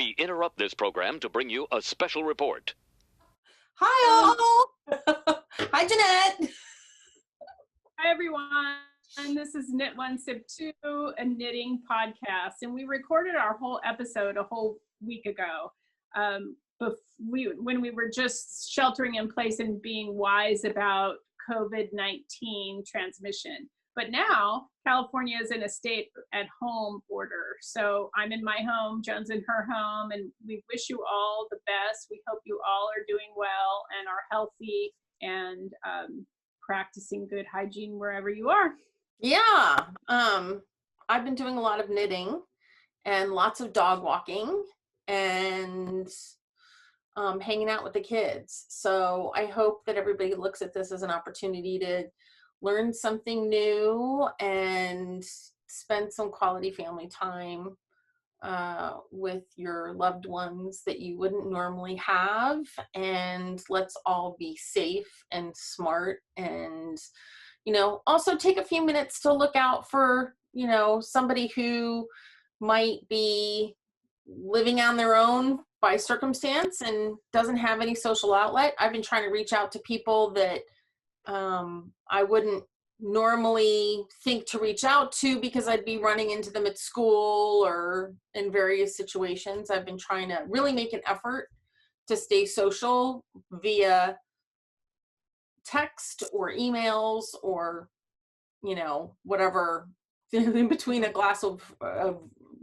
We interrupt this program to bring you a special report. Hi, all. Hi, Jeanette. Hi, everyone. This is Knit One Sip Two, a knitting podcast, and we recorded our whole episode a whole week ago. When we were just sheltering in place and being wise about COVID-19 transmission. But now California is in a stay-at-home order. So I'm in my home, Joan's in her home, and we wish you all the best. We hope you all are doing well and are healthy and practicing good hygiene wherever you are. Yeah. I've been doing a lot of knitting and lots of dog walking and hanging out with the kids. So I hope that everybody looks at this as an opportunity to learn something new and spend some quality family time with your loved ones that you wouldn't normally have. And let's all be safe and smart, and, you know, also take a few minutes to look out for, you know, somebody who might be living on their own by circumstance and doesn't have any social outlet. I've been trying to reach out to people that I wouldn't normally think to reach out to because I'd be running into them at school or in various situations. I've been trying to really make an effort to stay social via text or emails or, you know, whatever in between a glass of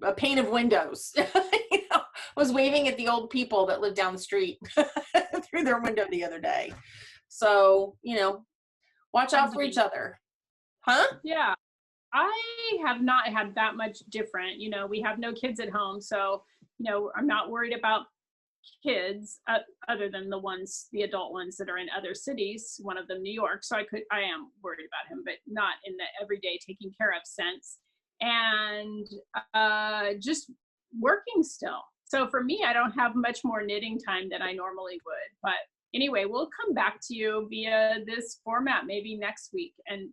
a pane of windows. You know, was waving at the old people that live down the street through their window the other day. So, you know, watch out for each other. Huh? Yeah. I have not had that much different. You know, we have no kids at home. So, you know, I'm not worried about kids other than the adult ones that are in other cities, one of them New York. So I am worried about him, but not in the everyday taking care of sense. And just working still. So for me, I don't have much more knitting time than I normally would. But anyway, we'll come back to you via this format maybe next week. And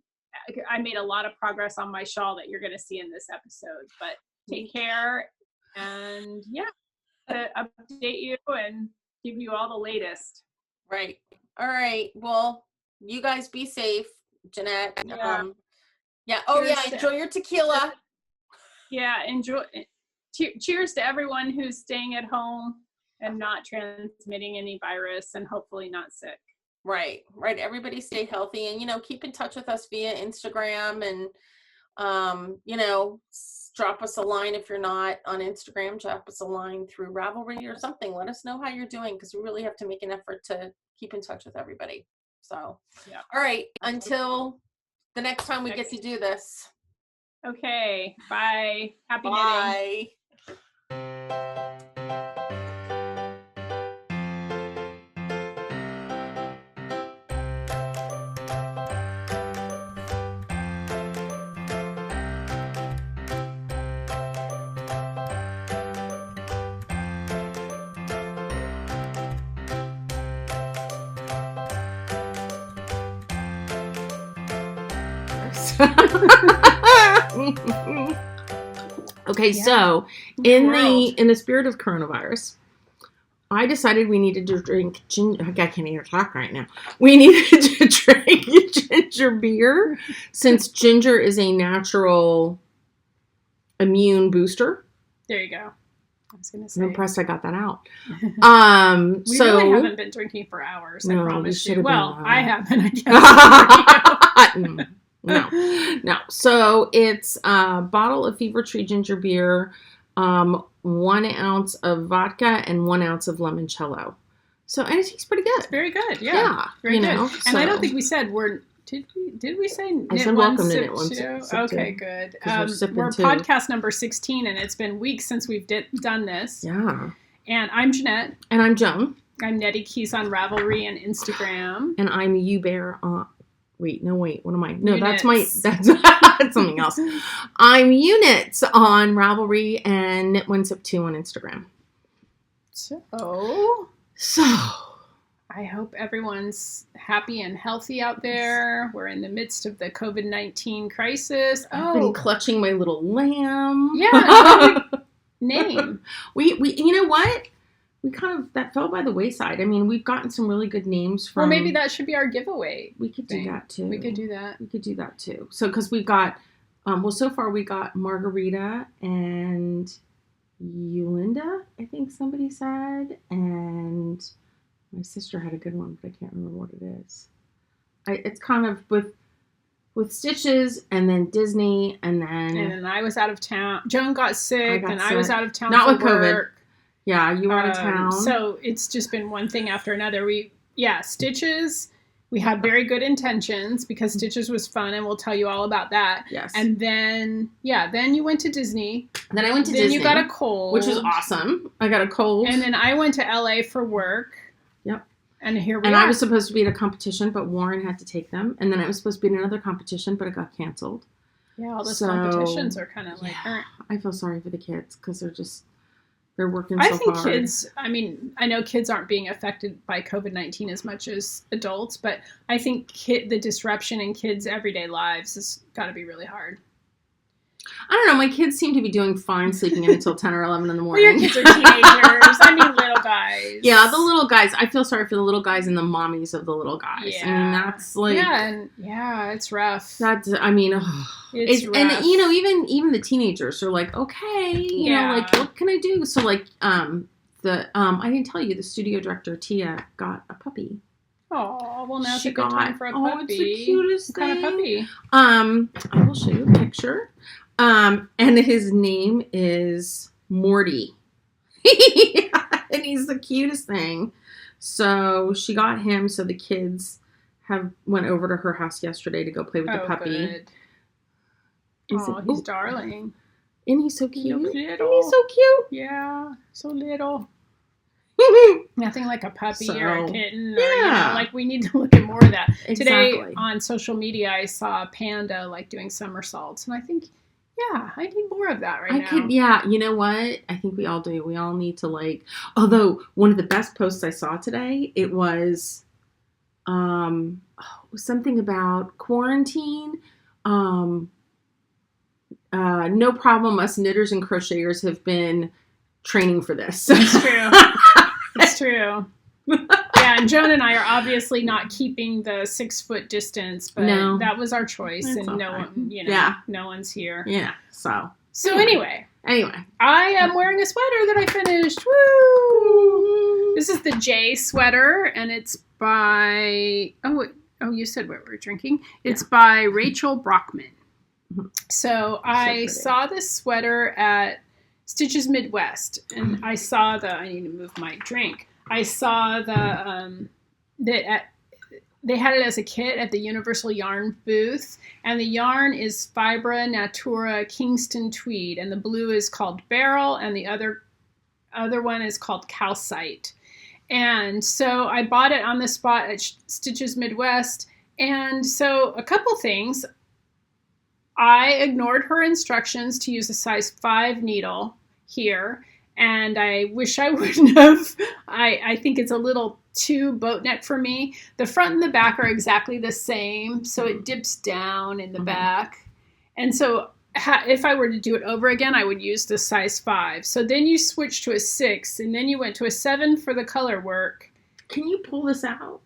I made a lot of progress on my shawl that you're going to see in this episode. But take care. And yeah, to update you and give you all the latest. Right. All right. Well, you guys be safe, Jeanette. Yeah. Yeah. Oh, yeah. Enjoy your tequila. Yeah. Enjoy. Cheers to everyone who's staying at home and not transmitting any virus and hopefully not sick. Right. Everybody stay healthy and, you know, keep in touch with us via Instagram and, you know, drop us a line if you're not on Instagram, drop us a line through Ravelry or something. Let us know how you're doing because we really have to make an effort to keep in touch with everybody. So, yeah. All right. Until the next time we get to do this. Okay. Bye. Happy knitting. Bye. Okay, yeah. So in the spirit of coronavirus, I decided we needed to drink ginger. I can't even talk right now. We needed to drink ginger beer since ginger is a natural immune booster. There you go. I was gonna say. I'm impressed I got that out. We really haven't been drinking for hours. I promise you. Well, I haven't. I guess. No. So it's a bottle of Fever Tree ginger beer, 1 ounce of vodka, and 1 ounce of limoncello. So, and it tastes pretty good. It's very good. Yeah. Very good. And so, I don't think we said did we say I said welcome to Knit One Sip Two? Okay, good. We're podcast number 16, and it's been weeks since we've done this. Yeah. And I'm Jeanette. And I'm Joan. I'm Nettie Keys on Ravelry and Instagram. And I'm YouBear on... Wait, what am I? No, Units. that's something else. I'm Units on Ravelry and Knit One Sip Two on Instagram. So I hope everyone's happy and healthy out there. We're in the midst of the COVID-19 crisis. I've been clutching my little lamb. Yeah. name. we you know what? We kind of, that fell by the wayside. I mean, we've gotten some really good names from. Well, maybe that should be our giveaway. We could do that too. We could do that. We could do that too. So, because we got, well, so far we got Margarita and Yolinda, I think somebody said, and my sister had a good one, but I can't remember what it is. It's kind of with Stitches, and then Disney, and then I was out of town. Joan got sick, I was out of town. Not for with COVID. work. Yeah, you were out of town. So it's just been one thing after another. Stitches. We had very good intentions because Stitches was fun, and we'll tell you all about that. Yes. And then you went to Disney. Then I went to Disney. Then you got a cold. Which was awesome. I got a cold. And then I went to LA for work. Yep. And here we are. And I was supposed to be at a competition, but Warren had to take them. And then I was supposed to be in another competition, but it got canceled. Yeah, all those competitions are kind of like... Yeah, I feel sorry for the kids because they're working so hard. I think kids, I know kids aren't being affected by COVID-19 as much as adults, but I think the disruption in kids' everyday lives has got to be really hard. I don't know. My kids seem to be doing fine sleeping in until 10 or 11 in the morning. Well, your kids are teenagers. Little guys. Yeah, the little guys. I feel sorry for the little guys and the mommies of the little guys. Yeah. I mean, that's like... Yeah, it's rough. It's rough. And, even the teenagers are like, okay, you know, like, what can I do? So, like, I didn't tell you, the studio director, Tia, got a puppy. Oh, well, now's a good time for a puppy. Oh, it's the cutest thing. What kind of puppy? I will show you a picture. And his name is Morty. And he's the cutest thing. So she got him. So the kids went over to her house yesterday to go play with the puppy. Good. He's darling. And he's so cute. Little. And he's so cute. Yeah, so little. Nothing like a puppy or a kitten. We need to look at more of that. Exactly. Today on social media, I saw a panda doing somersaults, and I think, I need more of that now. You know what? I think we all do. We all need to although one of the best posts I saw today, it was something about quarantine. No problem. Us knitters and crocheters have been training for this. It's true. It's true. Yeah, and Joan and I are obviously not keeping the 6-foot distance, but that was our choice, and no one's here. Yeah. So anyway, I am wearing a sweater that I finished. Woo! This is the J sweater, and it's by you said what we're drinking. It's by Rachel Brockman. So I saw this sweater at Stitches Midwest, and I saw I need to move my drink. I saw they had it as a kit at the Universal Yarn booth, and the yarn is Fibra Natura Kingston Tweed, and the blue is called Beryl, and the other one is called Calcite. And so I bought it on the spot at Stitches Midwest, and so a couple things. I ignored her instructions to use a size 5 needle here, and I wish I wouldn't have. I think it's a little too boat neck for me. The front and the back are exactly the same, so it dips down in the back. And so if I were to do it over again, I would use the size 5. So then you switch to a 6, and then you went to a 7 for the color work. Can you pull this out?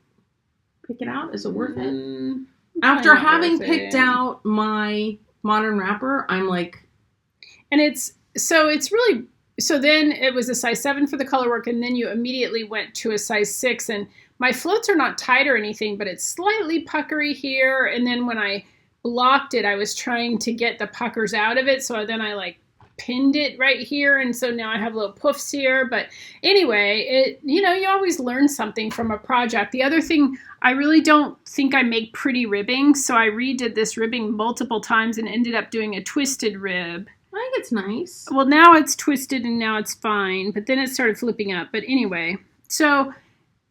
Pick it out? Is it worth it? After having picked out my modern wrapper, I'm like... And it's really... So then it was a size 7 for the color work, and then you immediately went to a size 6. And my floats are not tight or anything, but it's slightly puckery here. And then when I blocked it, I was trying to get the puckers out of it. So then I pinned it right here. And so now I have little puffs here. But anyway, you always learn something from a project. The other thing, I really don't think I make pretty ribbing. So I redid this ribbing multiple times and ended up doing a twisted rib. I think it's nice. Well, now it's twisted and now it's fine, but then it started flipping up. But anyway, so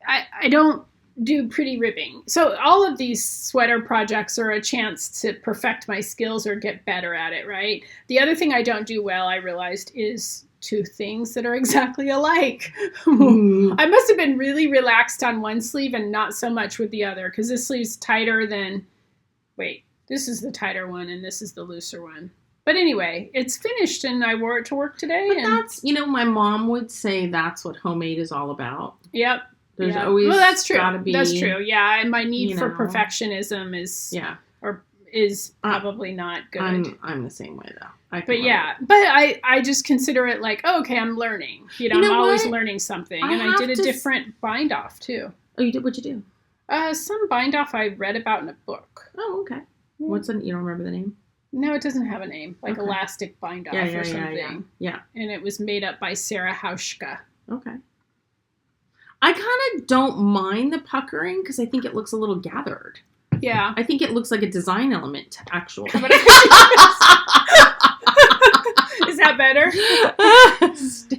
I don't do pretty ribbing. So all of these sweater projects are a chance to perfect my skills or get better at it, right? The other thing I don't do well, I realized, is 2 things that are exactly alike. I must have been really relaxed on one sleeve and not so much with the other, because this sleeve's tighter than... Wait, this is the tighter one and this is the looser one. But anyway, it's finished, and I wore it to work today. But and that's, my mom would say that's what homemade is all about. Yep. There's always that's true. gotta be. That's true. Yeah, and my need for perfectionism is probably not good. I'm the same way though. But I just consider it like, oh, okay, I'm learning. I'm always learning something, and I did a different bind off too. Oh, you did? What'd you do? Some bind off I read about in a book. Oh, okay. You don't remember the name? No, it doesn't have a name. Like elastic bind off or something. Yeah. And it was made up by Sarah Hauschka. Okay. I kind of don't mind the puckering because I think it looks a little gathered. Yeah. I think it looks like a design element, actually. Is that better?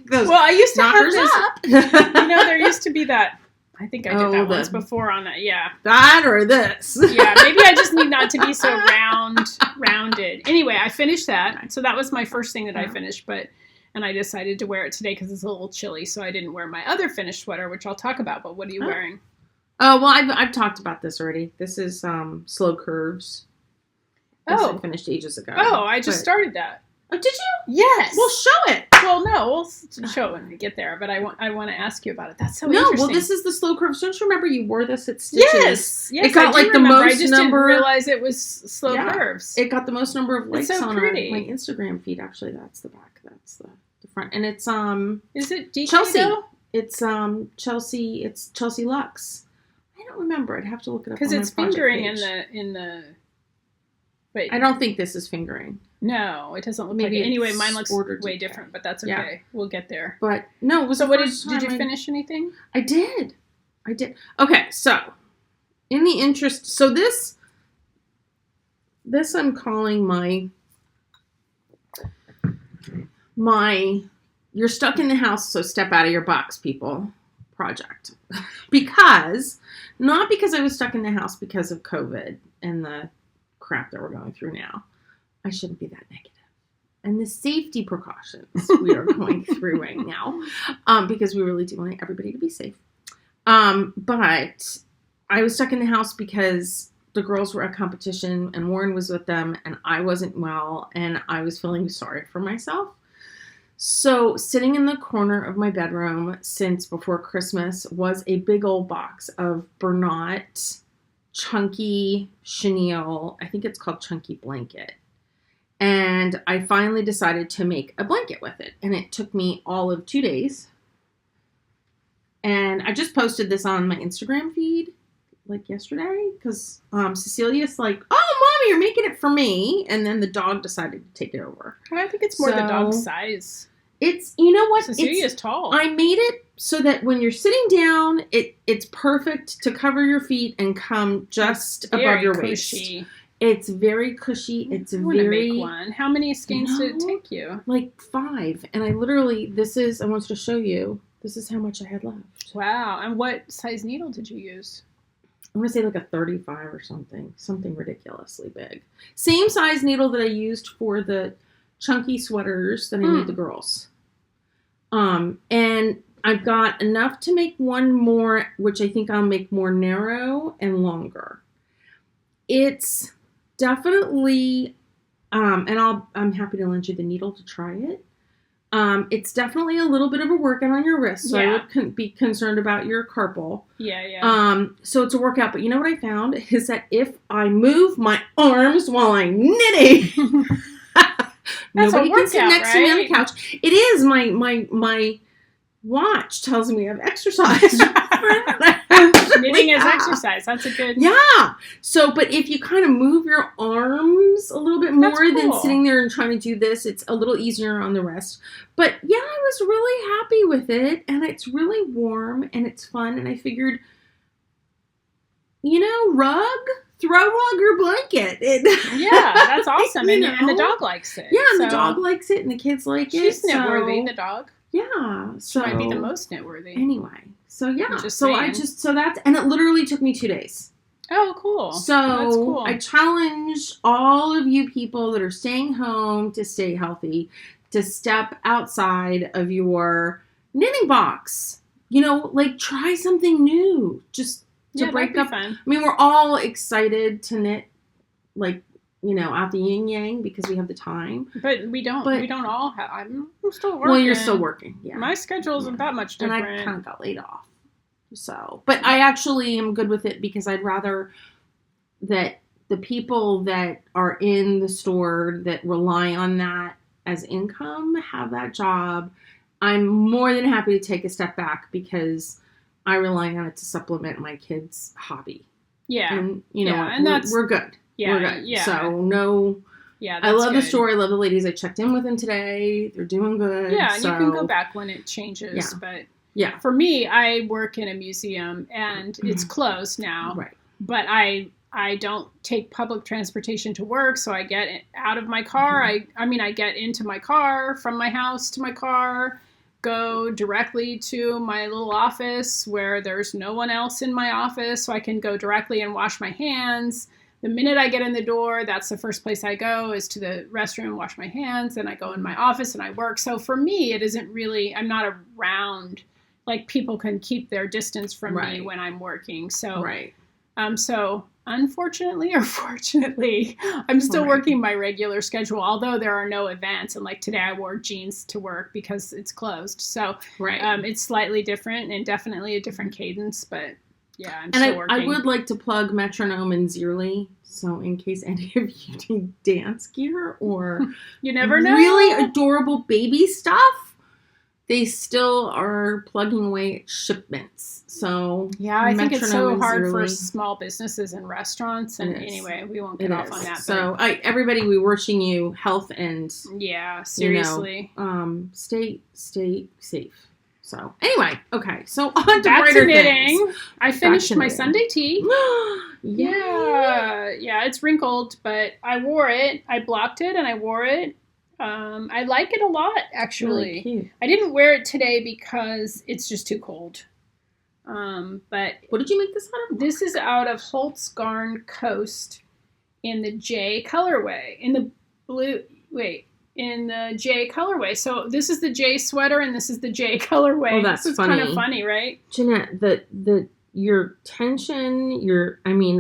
Well, I used to have this. There used to be that. I think I did that once before on that. Yeah. That or this. Yeah. Maybe I just need not to be so rounded. Anyway, I finished that. So that was my first thing that I finished, and I decided to wear it today because it's a little chilly, so I didn't wear my other finished sweater, which I'll talk about. But what are you wearing? Oh, well, I've talked about this already. This is Slow Curves. I finished ages ago. Oh, I just started that. Oh, did you? Yes. Well, show it. Well, no, we'll show it when we get there. But I want to ask you about it. That's so interesting. No, well, this is the Slow Curves. Don't you remember you wore this at Stitches? Yes, it got like the most I just didn't realize it was Slow Curves. It got the most number of likes on my Instagram feed. Actually, that's the back. That's the front, and it's Is it DK Chelsea? Though? It's Chelsea. It's Chelsea Luxe. I don't remember. I'd have to look it up because it's fingering in the. Wait, I don't think this is fingering. No, it doesn't look like it. Anyway, mine looks way different, but that's okay. Yeah. We'll get there. But no, it was so. What did you finish anything? I did. Okay, so in the interest, so this I'm calling my you're stuck in the house, so step out of your box, people project. Not because I was stuck in the house because of COVID and the crap that we're going through now. I shouldn't be that negative. And the safety precautions we are going through right now, because we really do want everybody to be safe. But I was stuck in the house because the girls were at competition and Warren was with them and I wasn't well and I was feeling sorry for myself. So sitting in the corner of my bedroom since before Christmas was a big old box of Bernat chunky chenille. I think it's called Chunky Blanket. And I finally decided to make a blanket with it. And it took me all of 2 days. And I just posted this on my Instagram feed like yesterday. Because Cecilia's like, oh, Mommy, you're making it for me. And then the dog decided to take it over. I think it's more the dog's size. It's, you know what? Cecilia's tall. I made it so that when you're sitting down, it's perfect to cover your feet and come just above your waist. It's very cushy. It's very. Make one. How many skeins did it take you? Like 5. And I literally, I wanted to show you. This is how much I had left. Wow. And what size needle did you use? I'm going to say like a 35 or something ridiculously big. Same size needle that I used for the chunky sweaters that I made the girls. And I've got enough to make one more, which I think I'll make more narrow and longer. It's definitely, and I'm happy to lend you the needle to try it. It's definitely a little bit of a workout on your wrist, so I would be concerned about your carpal. Yeah. So it's a workout, but you know what I found is that if I move my arms while I'm knitting, nobody can sit next to me on the couch. It is my watch tells me I've exercised. Knitting is exercise. That's a good. Yeah. So, but if you kind of move your arms a little bit more than sitting there and trying to do this, it's a little easier on the wrist. But yeah, I was really happy with it, and it's really warm and it's fun. And I figured, throw rug or blanket. Yeah, that's awesome. And the dog likes it. Yeah, and the dog likes it, and the kids like it. She's knit-worthy, the dog. Yeah. She might be the most knit-worthy. Anyway. So yeah. And it literally took me 2 days. Oh, cool. So that's cool. I challenge all of you people that are staying home to stay healthy, to step outside of your knitting box. Try something new. Just to break up. Fun. I mean, we're all excited to knit, out the yin yang because we have the time. But we don't all have. I'm still working. Well, you're still working. Yeah. My schedule isn't that much different. And I kind of got laid off. So, but I actually am good with it because I'd rather that the people that are in the store that rely on that as income have that job. I'm more than happy to take a step back because I rely on it to supplement my kids' hobby. Yeah. And, and we're good. Yeah. We're good. Yeah. So, no. Yeah, I love good. the store. I love the ladies. I checked in with them today. They're doing good. Yeah, and you can go back when it changes. Yeah. But yeah. For me, I work in a museum and it's closed now. Right. But I don't take public transportation to work, so I get out of my car. I get into my car from my house to my car, go directly to my little office where there's no one else in my office, so I can go directly and wash my hands. The minute I get in the door, that's the first place I go is to the restroom, wash my hands, and I go in my office and I work. So for me, it isn't really, I'm not around, like people can keep their distance from me when I'm working. So, so unfortunately or fortunately, I'm still working my regular schedule, although there are no events. And like today I wore jeans to work because it's closed. So it's slightly different and definitely a different cadence, but yeah, I'm still working. I would like to plug Metronome and Zierly. So in case any of you need dance gear or you never know, really adorable baby stuff, they still are plugging away at shipments. So yeah, I think it's so hard Zierly. For small businesses and restaurants. And anyway, we won't get off on that. So everybody, we're wishing you health and seriously, stay safe. So anyway, okay. So on to back brighter to knitting. things. I finished my Sunday tee. Yeah, it's wrinkled, but I wore it. I blocked it and I wore it. I like it a lot, actually. Really cute. I didn't wear it today because it's just too cold. But what did you make this out of? This is out of Holtz Garn Coast in the J colorway. In the J colorway. So this is the J sweater and this is the J colorway. Oh, that's funny. It's kind of funny, right? Jeanette, your tension,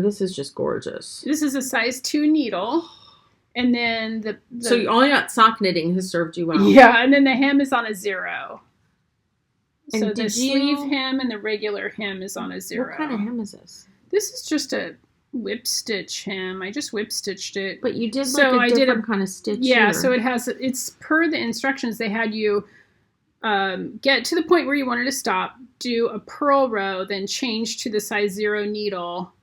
this is just gorgeous. This is a size 2 needle. And then so all that sock knitting has served you well. Yeah, and then the hem is on a 0. And so the sleeve hem and the regular hem is on a 0. What kind of hem is this? This is just a whip stitch hem. I just whip stitched it. But you did a different kind of stitch. Yeah, here. so it's per the instructions. They had you get to the point where you wanted to stop, do a purl row, then change to the size 0 needle,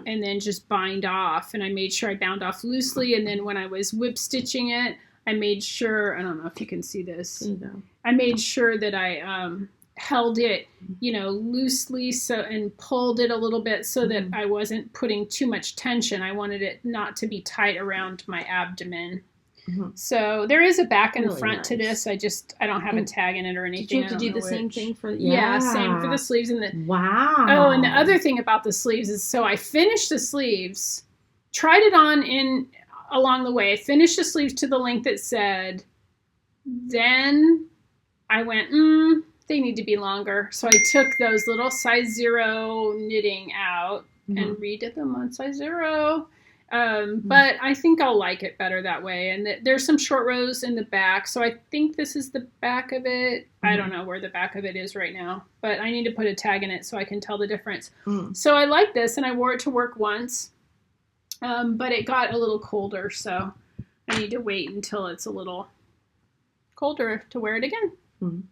and then just bind off. And I made sure I bound off loosely. And then when I was whip stitching it, I made sure, I don't know if you can see this. There you go. I made sure that I held it, loosely and pulled it a little bit so that I wasn't putting too much tension. I wanted it not to be tight around my abdomen. So there is a back and really front nice. To this. I don't have a tag in it or anything. Did you have to do the same thing for same for the sleeves and the wow. Oh, and the other thing about the sleeves is so I finished the sleeves, tried it on along the way. I finished the sleeves to the length it said. Then I went, they need to be longer. So I took those little size 0 knitting out and redid them on size 0. But I think I'll like it better that way. And there's some short rows in the back. So I think this is the back of it. I don't know where the back of it is right now, but I need to put a tag in it so I can tell the difference. So I like this and I wore it to work once, but it got a little colder. So I need to wait until it's a little colder to wear it again.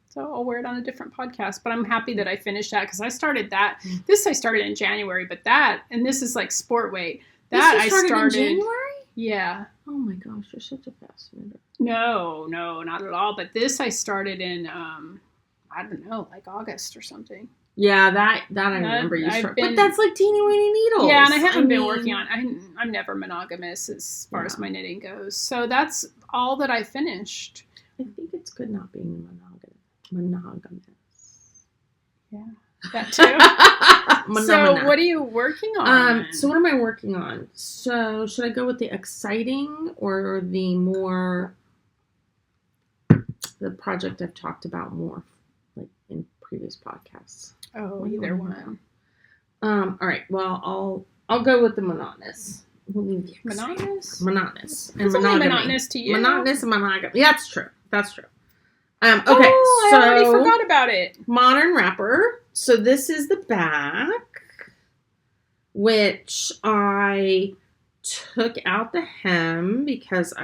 So I'll wear it on a different podcast, but I'm happy that I finished that because I started that. This I started in January, but and this is like sport weight. That I started in January? Yeah. Oh my gosh, you're such a fast knitter. No, not at all. But this I started in, I don't know, like August or something. Yeah, that I remember you started. But that's like teeny weeny needles. Yeah, and I haven't been working on. I'm never monogamous as far as my knitting goes. So that's all that I finished. I think it's good not being monogamous. Yeah. That too. So what are you working on? So what am I working on? So should I go with the exciting or the more the project I've talked about more like in previous podcasts? Oh, either one. All right. Well, I'll go with the monotonous. Monotonous? Monotonous. And It's only monogamy. monotonous to you. Monotonous and monogamy. Yeah, that's true. That's true. Okay, oh, so I already forgot about it. modern wrapper. So this is the back, which I took out the hem because so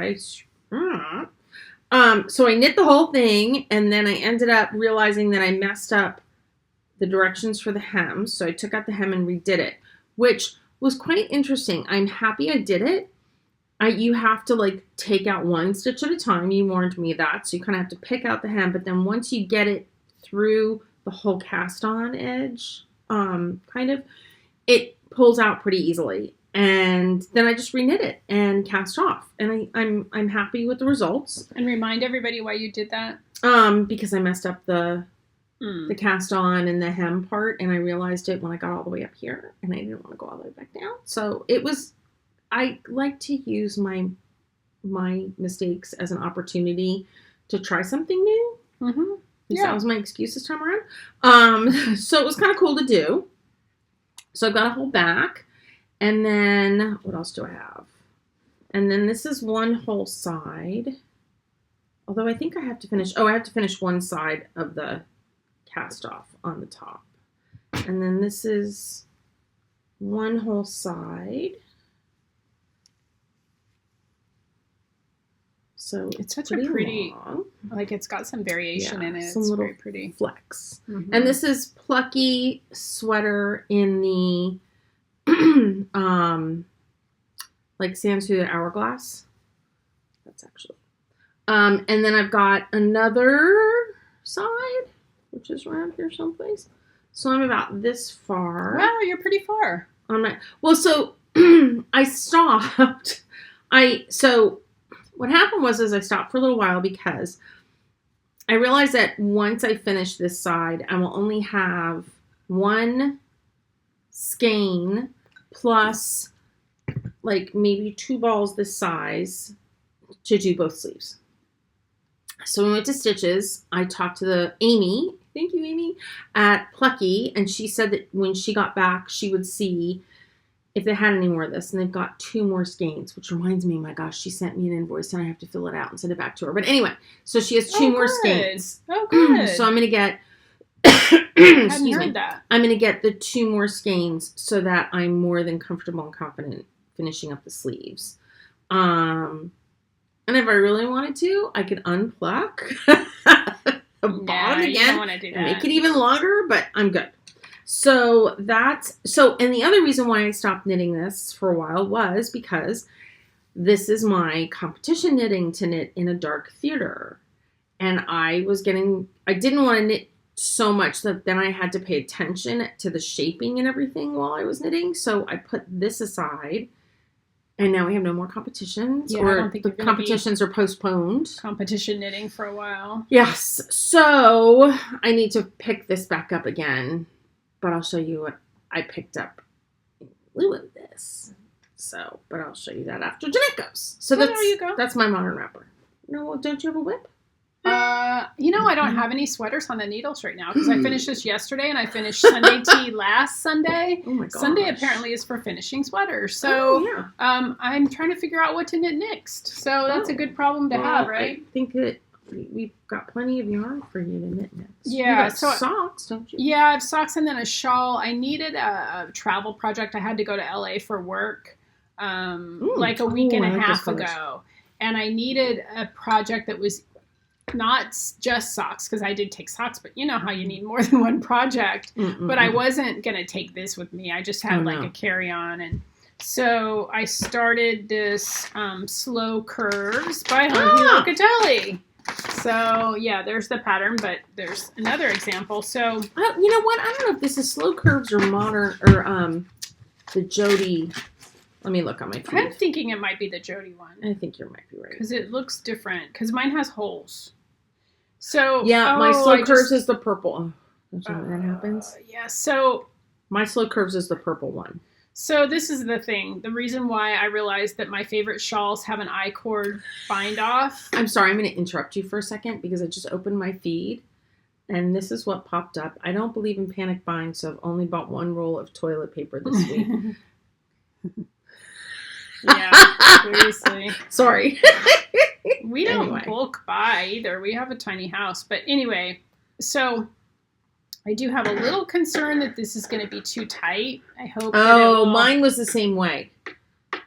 I knit the whole thing, and then I ended up realizing that I messed up the directions for the hem. So I took out the hem and redid it, which was quite interesting. I'm happy I did it. You have to like take out one stitch at a time. You warned me that. So you kind of have to pick out the hem, but then once you get it through the whole cast on edge, kind of, it pulls out pretty easily. And then I just reknit it and cast off. And I'm happy with the results. And remind everybody why you did that. Because I messed up the cast on and the hem part, and I realized it when I got all the way up here, and I didn't want to go all the way back down. So it was, I like to use my mistakes as an opportunity to try something new. Mm-hmm. Yeah. That was my excuse this time around. So it was kind of cool to do. So I've got a whole back, and then what else do I have? And then this is one whole side. Although I think I have to finish, I have to finish one side of the cast off on the top. And then this is one whole side. So it's such a pretty, long. Like it's got some variation in it. It's very pretty. Flex. Mm-hmm. And this is Plucky sweater in the, like Sands Through the Hourglass. That's actually. And then I've got another side, which is around here someplace. So I'm about this far. Wow, you're pretty far. So I stopped. So what happened was I stopped for a little while because I realized that once I finish this side, I will only have one skein plus like maybe 2 balls this size to do both sleeves. So we went to Stitches. I talked to Amy, thank you, Amy, at Plucky, and she said that when she got back, she would see if they had any more of this, and they've got 2 more skeins, which reminds me, my gosh, she sent me an invoice, and I have to fill it out and send it back to her. But anyway, so she has 2 more skeins. Oh, good. So I'm going to get, excuse me, I'm going to get the 2 more skeins so that I'm more than comfortable and confident finishing up the sleeves. And if I really wanted to, I could unpluck the bottom again, you don't want to do that. And make it even longer, but I'm good. So and the other reason why I stopped knitting this for a while was because this is my competition knitting to knit in a dark theater. And I didn't want to knit so much that then I had to pay attention to the shaping and everything while I was knitting. So I put this aside. And now we have no more competitions, I don't think the competitions are postponed. Competition knitting for a while. Yes. So I need to pick this back up again, but I'll show you what I picked up in lieu of this. So, but I'll show you that after Jeanette goes. So there you go. That's my modern wrapper. No, don't you have a whip? I don't have any sweaters on the needles right now because I finished this yesterday and I finished Sunday tea last Sunday. Oh my gosh. Sunday apparently is for finishing sweaters. So I'm trying to figure out what to knit next. So that's a good problem to have, right? I think that we've got plenty of yarn for you to knit next. Yeah. You got socks, don't you? Yeah, I have socks and then a shawl. I needed a travel project. I had to go to LA for work like a week and a half ago. And I needed a project that was not just socks, because I did take socks, but you know how you need more than one project. But I wasn't going to take this with me. I just had a carry-on. And so I started this Slow Curves by Jorge Locatelli. So yeah, there's the pattern, but there's another example. So you know what? I don't know if this is Slow Curves or modern or the Jody. Let me look on my feed. I'm thinking it might be the Jody one. I think you might be right. Because it looks different. Because mine has holes. So yeah, my Slow Curves is the purple. That's how that happens. Yeah, so my Slow Curves is the purple one. So this is the thing. The reason why I realized that my favorite shawls have an I-cord bind off. I'm sorry, I'm going to interrupt you for a second because I just opened my feed and this is what popped up. I don't believe in panic buying, so I've only bought 1 roll of toilet paper this week. Yeah, seriously. Sorry. We don't Anyway. bulk buy either. We have a tiny house. But anyway, so I do have a little concern that this is going to be too tight. I hope that it will... Mine was the same way.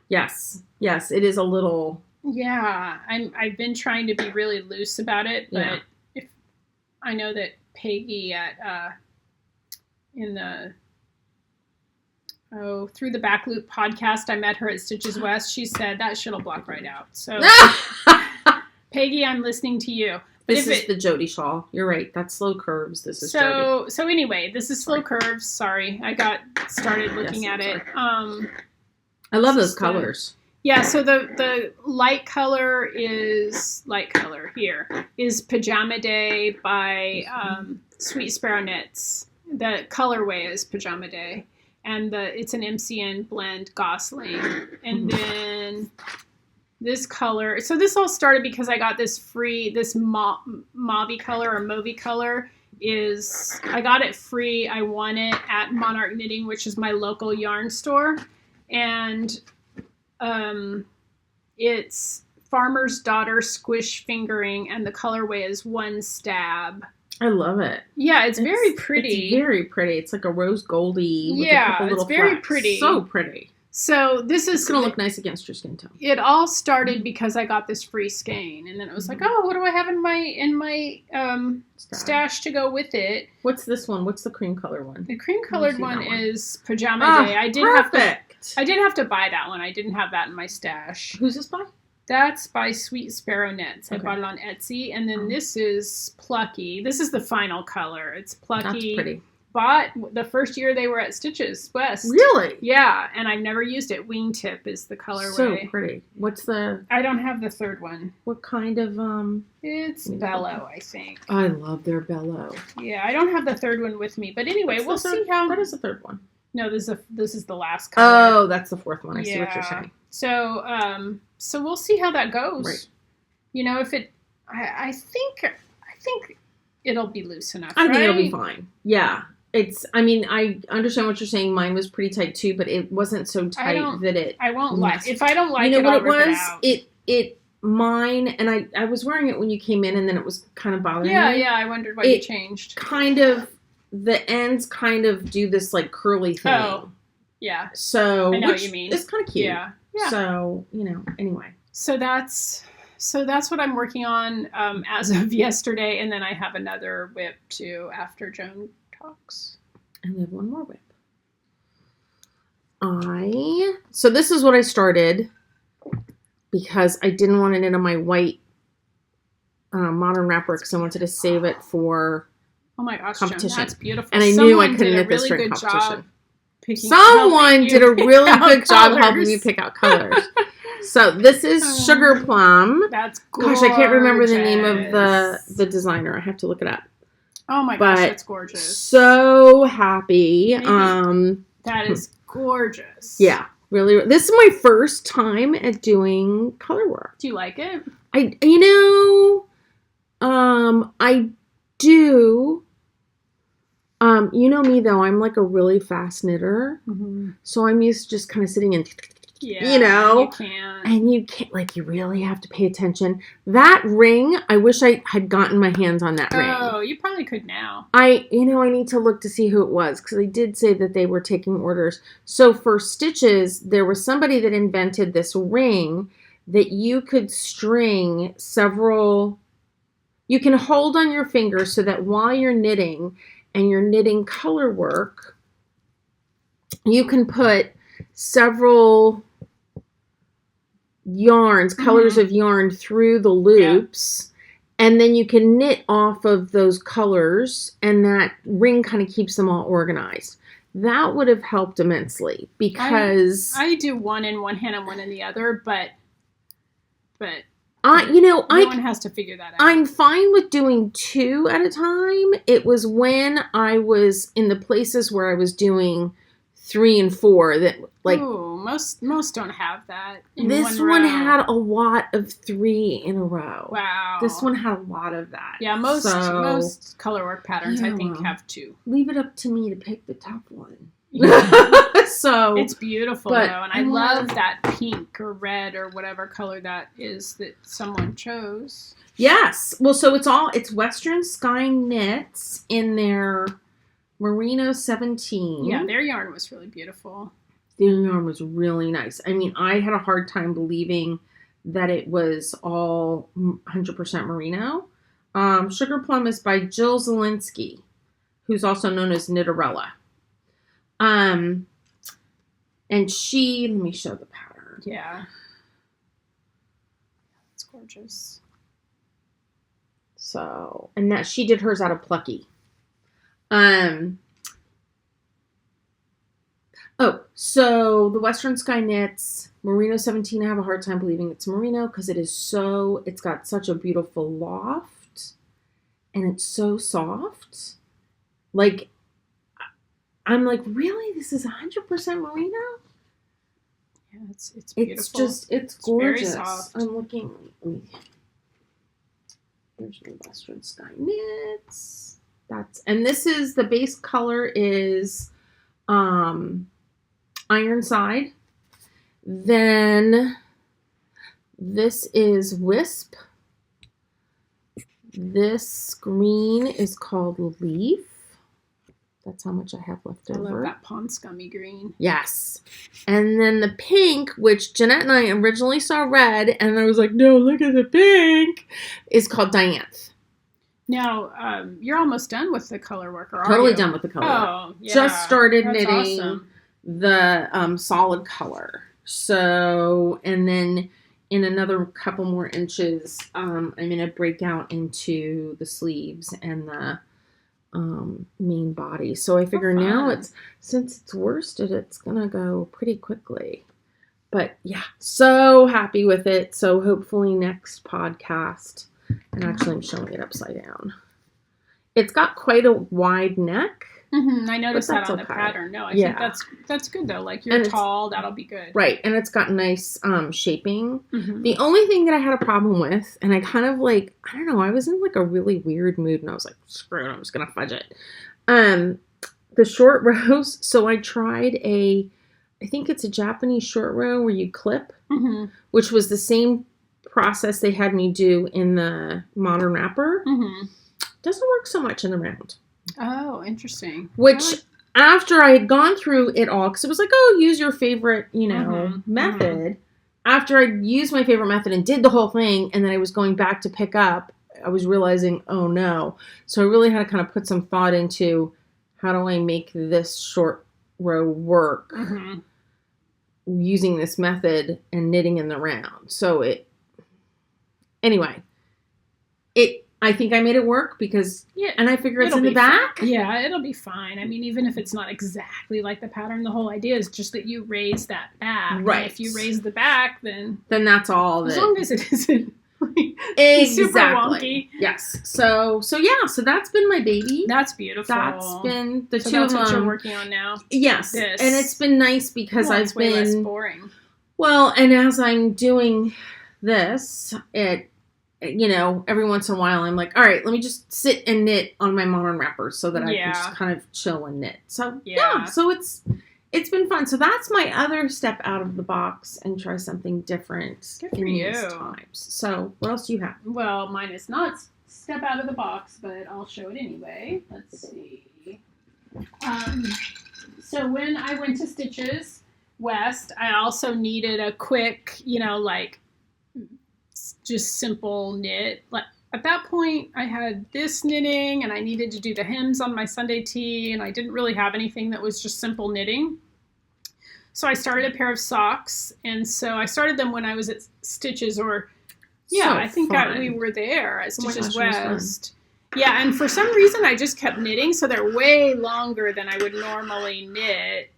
Yes, it is a little... Yeah, I've been trying to be really loose about it, but if I know that Peggy at in the Through the Back Loop podcast, I met her at Stitches West. She said that shit'll block right out. So Peggy, I'm listening to you. But this is the Jody shawl. You're right. That's Slow Curves. This is Jody. So anyway, this is Slow Curves. Sorry, I got started looking at it. I love those colors. Yeah, so the light color here is Pajama Day by Sweet Sparrow Knits. The colorway is Pajama Day, and it's an MCN blend Gosling. And then this color, so this all started because I got this mauve color or mauvey color. I got it free. I won it at Monarch Knitting, which is my local yarn store, and it's Farmer's Daughter Squish Fingering, and the colorway is One Stab. I love it. Yeah, it's very pretty. It's very pretty. It's like a rose goldy with a couple little it's very flecks. pretty. So pretty. So this is going to look nice against your skin tone. It all started because I got this free skein, and then it was like, oh, what do I have in my stash to go with it? What's this one? What's the cream color one? The cream colored one is Pajama Day. I did have to buy that one. I didn't have that in my stash. Who's this by? That's by Sweet Sparrow Knits. I bought it on Etsy, and then this is Plucky. This is the final color. It's Plucky. That's pretty. Bought the first year they were at Stitches West. Really? Yeah, and I've never used it. Wingtip is the colorway. So pretty. What's the... I don't have the third one. What kind of... It's Bellow, I think. I love their Bellow. Yeah, I don't have the third one with me. But anyway, we'll see how... What is the third one? No, this is the last color. Oh, that's the fourth one. I see what you're saying. So, so we'll see how that goes. Right. You know, if it... I think it'll be loose enough, I think it'll be fine. Yeah. I understand what you're saying. Mine was pretty tight too, but it wasn't so tight that it... I won't like... If I don't like it, you know what I'll rip it was? Mine, and I was wearing it when you came in, and then it was kind of bothering me. Yeah, I wondered why you changed. Kind of, the ends kind of do this like curly thing. Oh, yeah. So, I know what you mean. It's kind of cute. Yeah. So, anyway. So that's what I'm working on as of yesterday, and then I have another whip too after Joan talks. And we have one more whip. So this is what I started because I didn't want it in my white modern wrapper because I wanted to save it for competition. Joan, that's beautiful. And I knew I couldn't knit this during competition. Someone did a really good job helping me pick out colors. So this is Sugar Plum. That's gorgeous. Gosh, I can't remember the name of the designer. I have to look it up. Oh my gosh, that's gorgeous. So happy. That is gorgeous. Yeah, really. This is my first time at doing color work. Do you like it? I do. You know me though, I'm like a really fast knitter. Mm-hmm. So I'm used to just kind of sitting and you can't. And you can't, like, you really have to pay attention. That ring, I wish I had gotten my hands on that ring. Oh, you probably could now. I need to look to see who it was, because they did say that they were taking orders. So for Stitches, there was somebody that invented this ring that you could string several, you can hold on your finger so that while you're knitting and you're knitting color work, you can put several yarns, colors of yarn through the loops, and then you can knit off of those colors, and that ring kind of keeps them all organized. That would have helped immensely, because I do one in one hand and one in the other, but no one has to figure that out. I'm fine with doing two at a time. It was when I was in the places where I was doing 3 and 4 that, like, ooh, most don't have that. This one had a lot of 3 in a row. Wow. This one had a lot of that. Yeah, most color work patterns I think have 2. Leave it up to me to pick the top one. So it's beautiful but though, and I love that pink or red or whatever color that is that someone chose. Yes. Well, so it's Western Sky Knits in their Merino 17. Yeah, their yarn was really beautiful. Their yarn was really nice. I mean, I had a hard time believing that it was all 100% merino. Sugar Plum is by Jill Zielinski, who's also known as Knitterella. And she, let me show the pattern. Yeah. It's gorgeous. So, and that she did hers out of Plucky. So the Western Sky Knits, Merino 17, I have a hard time believing it's merino because it's got such a beautiful loft and it's so soft. Like, I'm like, really? This is 100% merino? Yeah, it's beautiful. It's gorgeous. Very soft. I'm looking. There's my Western Sky Knits. And this is, the base color is Ironside. Then this is Wisp. This green is called Leaf. That's how much I have left over. I love that pond scummy green. Yes. And then the pink, which Jeanette and I originally saw red, and I was like, no, look at the pink, is called Dianthe. Now, you're almost done with the color work, or are Totally you? done with the color work. Oh, yeah. Just started That's knitting awesome. the solid color. So, and then in another couple more inches, I'm going to break out into the sleeves and the main body. So I figure now since it's worsted, it's going to go pretty quickly. But yeah, so happy with it. So hopefully next podcast, and actually I'm showing it upside down. It's got quite a wide neck. Mm-hmm. I noticed that on the okay. pattern. No, I think that's good though. Like you're tall, that'll be good. Right, and it's got nice shaping. Mm-hmm. The only thing that I had a problem with, and I kind of like, I don't know, I was in like a really weird mood, and I was like, screw it, I'm just gonna fudge it. The short rows. So I tried I think it's a Japanese short row where you clip, mm-hmm. which was the same process they had me do in the modern wrapper. Mm-hmm. Doesn't work so much in the round. Oh, interesting. Which, after I had gone through it all, because it was like, oh, use your favorite, Mm-hmm. method. Mm-hmm. After I used my favorite method and did the whole thing, and then I was going back to pick up, I was realizing, oh no. So I really had to kind of put some thought into, how do I make this short row work Mm-hmm. using this method and knitting in the round. So I think I made it work because, and I figure it's in the back. Fine. Yeah, it'll be fine. I mean, even if it's not exactly like the pattern, the whole idea is just that you raise that back. Right. And if you raise the back, then that's all. As long as it isn't exactly. super wonky. Yes. So that's been my baby. That's beautiful. That's been the two that's of them. what you're working on now. Yes. This. And it's been nice because it's way less boring. Well, and as I'm doing this, every once in a while I'm like, all right, let me just sit and knit on my modern wrapper so that I can just kind of chill and knit. So so it's been fun. So that's my other step out of the box and try something different in these times. So what else do you have? Well, mine is not step out of the box, but I'll show it anyway. Let's see. So when I went to Stitches West, I also needed a quick, just simple knit. Like at that point, I had this knitting, and I needed to do the hems on my Sunday tee, and I didn't really have anything that was just simple knitting. So I started a pair of socks, and so I started them when I was at Stitches, I think we were there at Stitches West. Yeah, and for some reason I just kept knitting, so they're way longer than I would normally knit.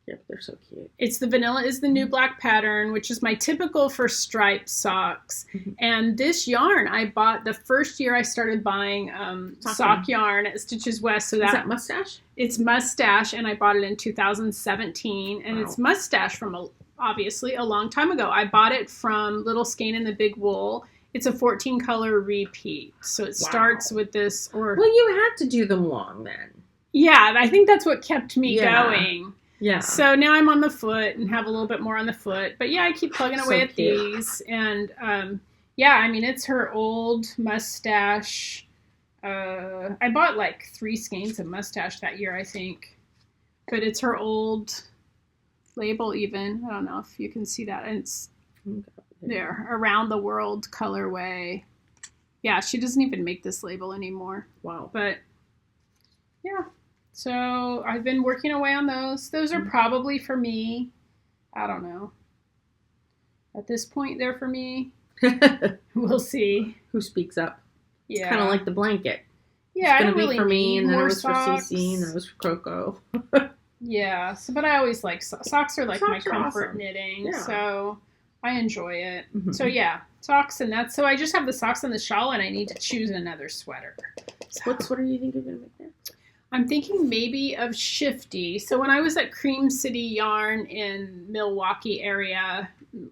Yep, they're so cute. It's the Vanilla is the New Black pattern, which is my typical for striped socks. Mm-hmm. And this yarn I bought the first year I started buying sock yarn at Stitches West. So is that Mustache? It's Mustache, and I bought it in 2017. And It's Mustache from, obviously, a long time ago. I bought it from Little Skein and the Big Wool. It's a 14-color repeat. So it starts with this. Well, you had to do them long then. Yeah, I think that's what kept me going. Yeah. So now I'm on the foot and have a little bit more on the foot. But yeah, I keep plugging away at these. And yeah, I mean, it's her old mustache. I bought like 3 skeins of mustache that year, I think. But it's her old label even. I don't know if you can see that. And it's there, around the world colorway. Yeah, she doesn't even make this label anymore. Wow. But yeah. So I've been working away on those. Those are probably for me. I don't know. At this point, they're for me. We'll see. Who speaks up? Yeah. It's kind of like the blanket. Yeah, it's I don't be really for me, need and then more it was socks. for Cece, and then it was for Coco. Yeah. So, but I always like socks. Are like my Socks are comfort awesome. knitting. Yeah. So I enjoy it. Mhm. So yeah, socks and that's. So I just have the socks and the shawl, and I need to choose another sweater. So. What sweater do you think you're gonna make next? I'm thinking maybe of Shifty. So when I was at Cream City Yarn in Milwaukee area,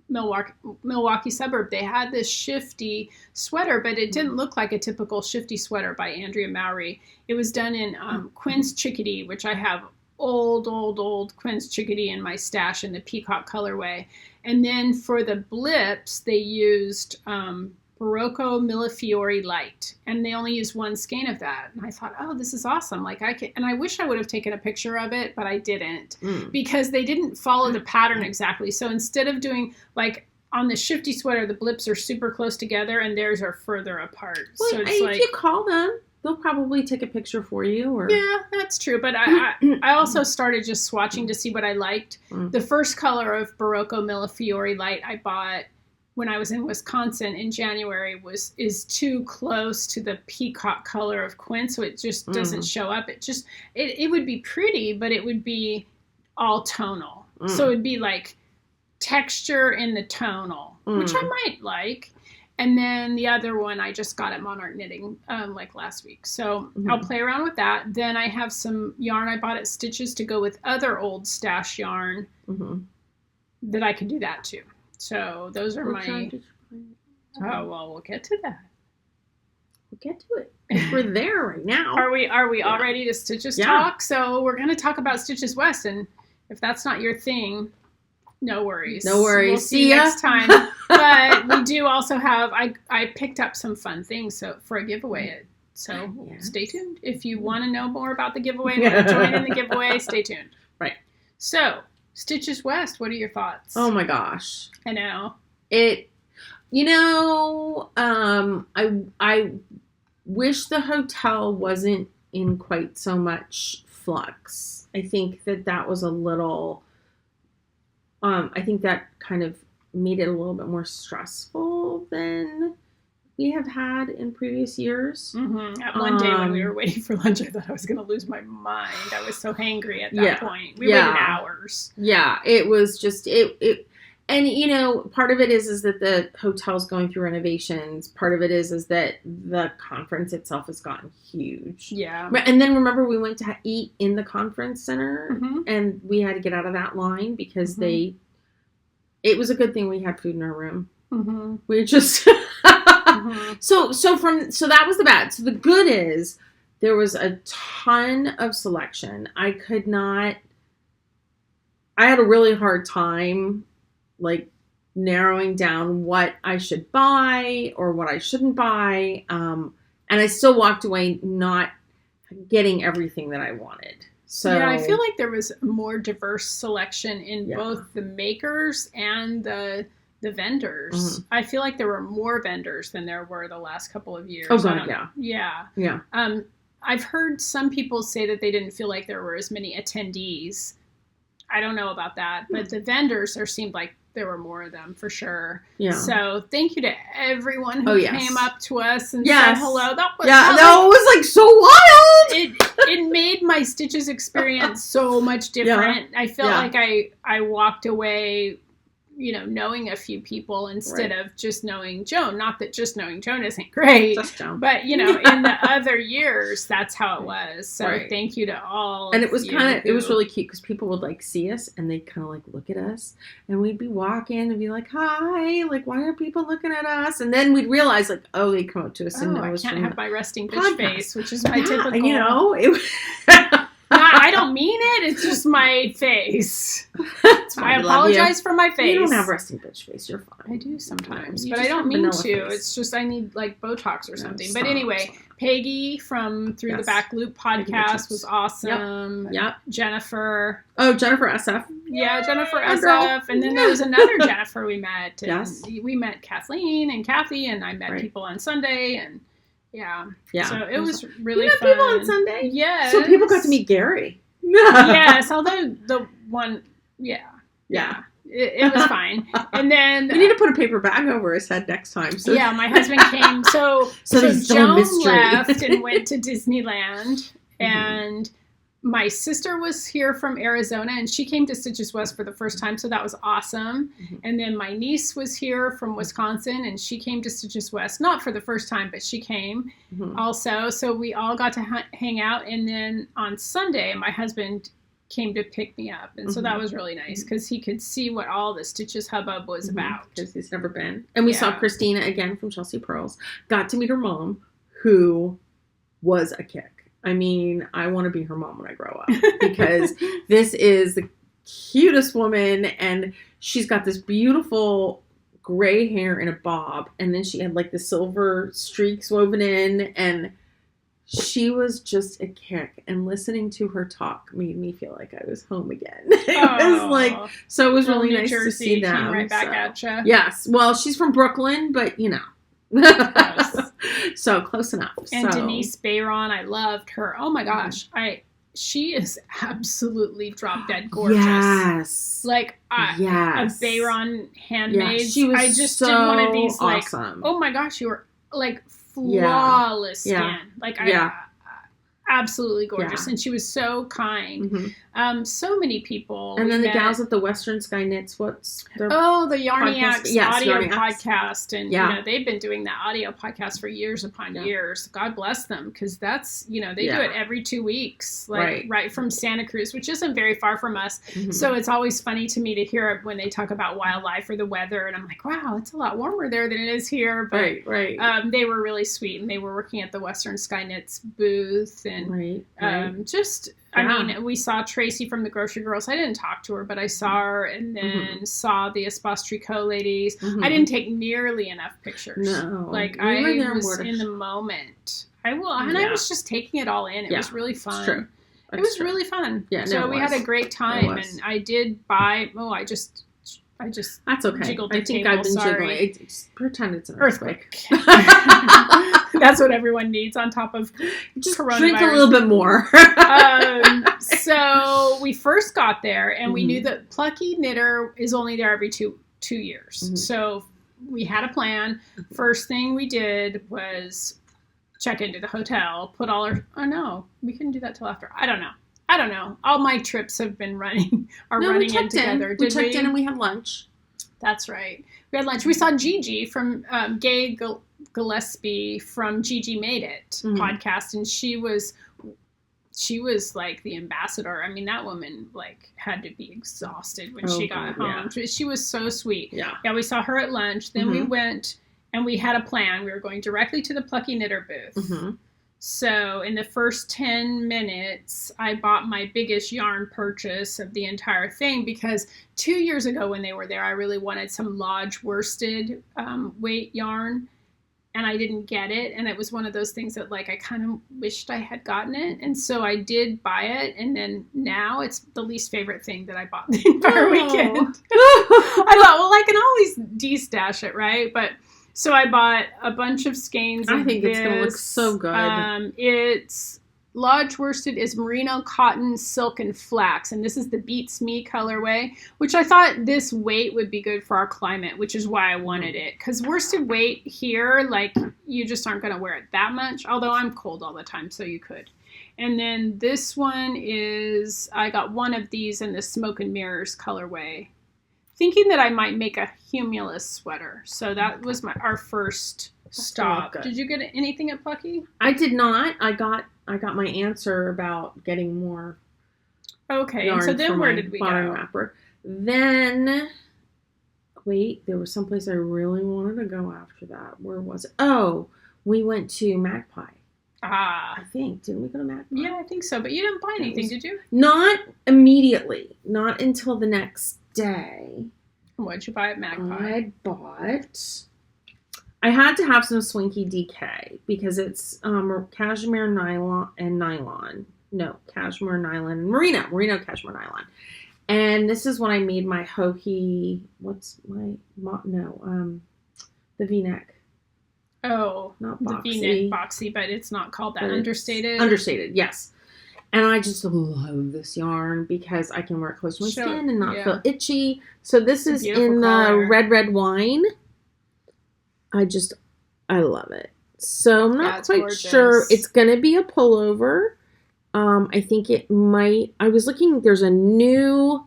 Milwaukee suburb, they had this Shifty sweater, but it didn't look like a typical Shifty sweater by Andrea Mowry. It was done in Quinn's Chickadee, which I have old Quinn's Chickadee in my stash in the peacock colorway. And then for the blips, they used Barocco Millefiori Light, and they only used 1 skein of that. And I thought, oh, this is awesome. Like and I wish I would have taken a picture of it, but I didn't because they didn't follow the pattern exactly. So instead of doing like on the Shifty sweater, the blips are super close together and theirs are further apart. Well, so it's if like you call them, they'll probably take a picture for you. Or yeah, that's true. But I also started just swatching to see what I liked. The first color of Barocco Millefiori Light I bought when I was in Wisconsin in January is too close to the peacock color of Quinn, so it just doesn't show up. It would be pretty, but it would be all tonal. So it'd be like texture in the tonal, which I might like. And then the other one I just got at Monarch Knitting like last week. So I'll play around with that. Then I have some yarn I bought at Stitches to go with other old stash yarn that I can do that too. So those are Oh, well, we'll get to that. We'll get to it. We're there right now. Are we all ready to Stitches talk? So we're going to talk about Stitches West, and if that's not your thing, no worries. No worries. We'll see you next time. But we do also have, I picked up some fun things for a giveaway. So stay tuned. If you want to know more about the giveaway, and join in the giveaway, stay tuned. Right. So, Stitches West, what are your thoughts? Oh my gosh. I know. I wish the hotel wasn't in quite so much flux. I think that was a little, I think that kind of made it a little bit more stressful than we have had in previous years. At one day when we were waiting for lunch, I thought I was going to lose my mind. I was so hangry at that point. We waited hours. Yeah, it was just, and part of it is that the hotel's going through renovations. Part of it is that the conference itself has gotten huge. Yeah. And then remember we went to eat in the conference center and we had to get out of that line because it was a good thing we had food in our room. We just so that was the bad. So the good is there was a ton of selection. I had a really hard time like narrowing down what I should buy or what I shouldn't buy. And I still walked away not getting everything that I wanted. So yeah, I feel like there was more diverse selection in both the makers and the vendors. I feel like there were more vendors than there were the last couple of years. Oh, God, yeah. Yeah. I've heard some people say that they didn't feel like there were as many attendees. I don't know about that, but the vendors, there seemed like there were more of them for sure. Yeah. So thank you to everyone who came up to us and said hello. That was like so wild. It made my Stitches experience so much different. I felt like I walked away, knowing a few people instead of just knowing Joan. Not that just knowing Joan isn't great, just Joan. But in the other years, that's how it was. So thank you to all. And it was it was really cute because people would like see us and they'd kind of like look at us, and we'd be walking and be like, "Hi, like why are people looking at us?" And then we'd realize like, oh, they come up to us and know I us can't from have my resting bitch face, which is my typical. It was I don't mean it. It's just my face. That's fine. I apologize for my face. You don't have resting bitch face. You're fine. I do sometimes, You but I just don't have mean vanilla to. face. It's just I need like Botox or something. But stop, anyway, stop. Peggy from Through the Yes. Back Loop podcast was awesome. Yep. Jennifer. Oh, Jennifer SF. Yeah, Jennifer Our girl. SF. And then there was another Jennifer we met. And Yes. we met Kathleen and Kathy, and I met Right. people on Sunday. And yeah. Yeah. So it was really you met fun. people on Sunday? Yes. So people got to meet Gary. Yes, although the one, yeah. It was fine. And then We need to put a paper bag over his head next time. So yeah, my husband came. So there's still a Joan mystery. left and went to Disneyland, and my sister was here from Arizona, and she came to Stitches West for the first time, so that was awesome. Mhm. And then my niece was here from Wisconsin, and she came to Stitches West, not for the first time, but she came Mhm. also. So we all got to hang out, and then on Sunday, my husband came to pick me up, and so that was really nice because he could see what all the Stitches hubbub was about. Because he's never been. And we saw Yeah. Christina again from Chelsea Pearls. Got to meet her mom, who was a kick. I mean, I want to be her mom when I grow up because this is the cutest woman, and she's got this beautiful gray hair in a bob, and then she had like the silver streaks woven in, and she was just a kick. And listening to her talk made me feel like I was home again. It was like, so it was really New nice to Jersey see them. came right back so. at you. Yes. Well, she's from Brooklyn, but you know. Close. So close enough. And so. Denise Bayron, I loved her. Oh my gosh, she is absolutely drop dead gorgeous. Yes. Like a yes. Bayron handmaid. Yes, she was I just so did one of these like, awesome. oh my gosh, you were like flawless skin. Yeah. Like Yeah. absolutely gorgeous, Yeah. and she was so kind. Mhm. So many people. And we then the met. gals at the Western Sky Knits, what's their Oh, the Yarniacs podcast? Yes, audio Yarniacs. podcast. And, Yeah. you know, they've been doing that audio podcast for years upon Yeah. years. God bless them. Because that's, you know, they do Yeah. it every 2 weeks, like right from Santa Cruz, which isn't very far from us. Mhm. So it's always funny to me to hear it when they talk about wildlife or the weather. And I'm like, wow, it's a lot warmer there than it is here. But right. they were really sweet. And they were working at the Western Sky Knits booth. And right. I Yeah. mean, we saw Tracy from the Grocery Girls. I didn't talk to her, but I saw her, and then saw the Espace Tricot ladies. Mhm. I didn't take nearly enough pictures. No. Like, We were I there was more to- in the moment. And I Yeah. was just taking it all in. It Yeah. was really fun. It's true. It was really fun. Yeah, no, so it we had was. a great time, was. and I did buy. Oh, I just That's okay. jiggled the I think table, I've been sorry. jiggling. Just pretend it's an earthquake. That's what everyone needs on top of Just coronavirus. drink a little bit more. So we first got there, and we Mhm. knew that Plucky Knitter is only there every two years. Mhm. So we had a plan. First thing we did was check into the hotel, put all our. Oh no, we couldn't do that till after. I don't know. All my trips have been running We in checked together. in. We checked in and we had lunch. That's right. We had lunch. We saw Gigi from Gay Gillespie from Gigi Made It podcast, and she was like the ambassador. I mean, that woman like had to be exhausted when she got home. Yeah. She was so sweet. Yeah, we saw her at lunch. Then we went and we had a plan. We were going directly to the Plucky Knitter booth. So in the first 10 minutes, I bought my biggest yarn purchase of the entire thing because 2 years ago when they were there, I really wanted some Lodge worsted weight yarn, and I didn't get it. And it was one of those things that like I kind of wished I had gotten it. And so I did buy it, and then now it's the least favorite thing that I bought the entire weekend. I thought, well, I can always de-stash it, right? But so I bought a bunch of skeins. I think it's going to look so good. It's Lodge worsted is merino, cotton, silk, and flax. And this is the Beats Me colorway, which I thought this weight would be good for our climate, which is why I wanted it. Because worsted weight here, like, you just aren't going to wear it that much. Although I'm cold all the time, so you could. And then this one is, I got one of these in the Smoke and Mirrors colorway, thinking that I might make a Humulus sweater. So that was our first stop. Did you get anything at Plucky? I did not. I got my answer about getting more. Okay, and so then where did we go? Wrapper. Then, wait, there was someplace I really wanted to go after that. Where was it? Oh, we went to Magpie. I think. Didn't we go to Magpie? Yeah, I think so. But you didn't buy anything, did you? Not immediately. Not until the next day. What'd you buy at Magpie? I had to have some Swanky DK because it's cashmere nylon and nylon. No, cashmere nylon and merino cashmere nylon. And this is when I made my Hohi. The V-neck. Oh, not boxy. The V-neck boxy, but it's not called that. Understated. Understated, yes. And I just love this yarn because I can wear it close to my skin and not feel itchy. So this is in the red wine. I love it. So I'm not quite sure. It's going to be a pullover. I think it might. I was looking. There's a new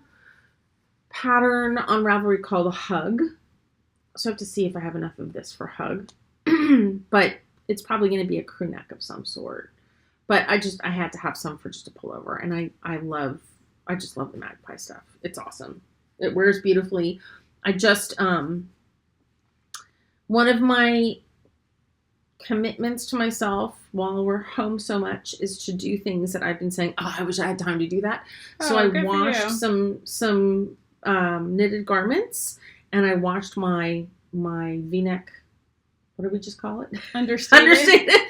pattern on Ravelry called a Hug. So I have to see if I have enough of this for Hug. But it's probably going to be a crew neck of some sort. But I had to have some for just a pullover. And I just love the Magpie stuff. It's awesome. It wears beautifully. I just, one of my commitments to myself while we're home so much is to do things that I've been saying, I wish I had time to do that. So I washed some knitted garments, and I washed my V-neck. What do we just call it? Understated.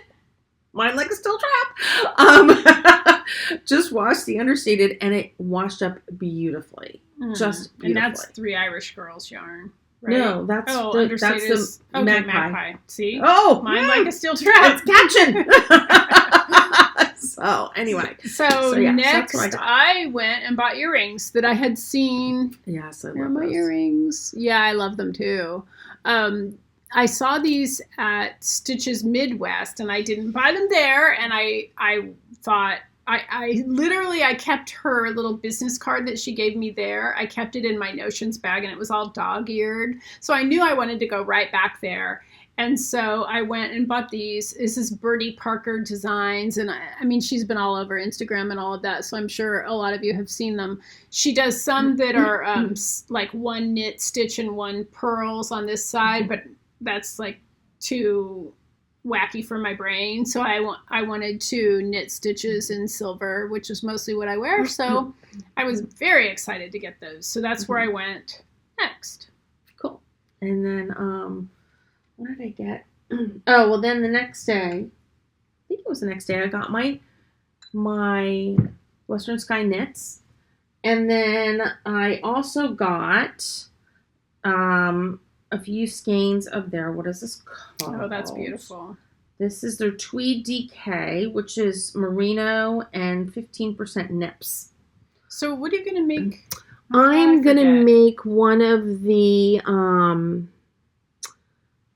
Mine like a steel trap. Just washed the understated, and it washed up beautifully. Just beautifully. And that's 3 Irish Girls yarn. Right? No, that's the Magpie. See? Oh, mine like a steel trap. It's catching. So anyway, so next I went and bought earrings that I had seen. Yes, I love those. My earrings. Yeah, I love them too. I saw these at Stitches Midwest, and I didn't buy them there. And I thought. I kept her little business card that she gave me there. I kept it in my Notions bag, and it was all dog-eared. So I knew I wanted to go right back there. And so I went and bought these. This is Bertie Parker Designs. And I mean, she's been all over Instagram and all of that. So I'm sure a lot of you have seen them. She does some that are like one knit stitch and one pearls on this side, but that's like too wacky for my brain. So I wanted to knit stitches in silver, which is mostly what I wear. So I was very excited to get those. So that's where I went next. Cool. And then what did I get? Oh, well then the next day, I think it was the next day, I got my Western Sky knits. And then I also got a few skeins of their, what is this called? Oh, that's beautiful. This is their Tweed DK, which is merino and 15% nips. So what are you going to make? I'm going to make one of the,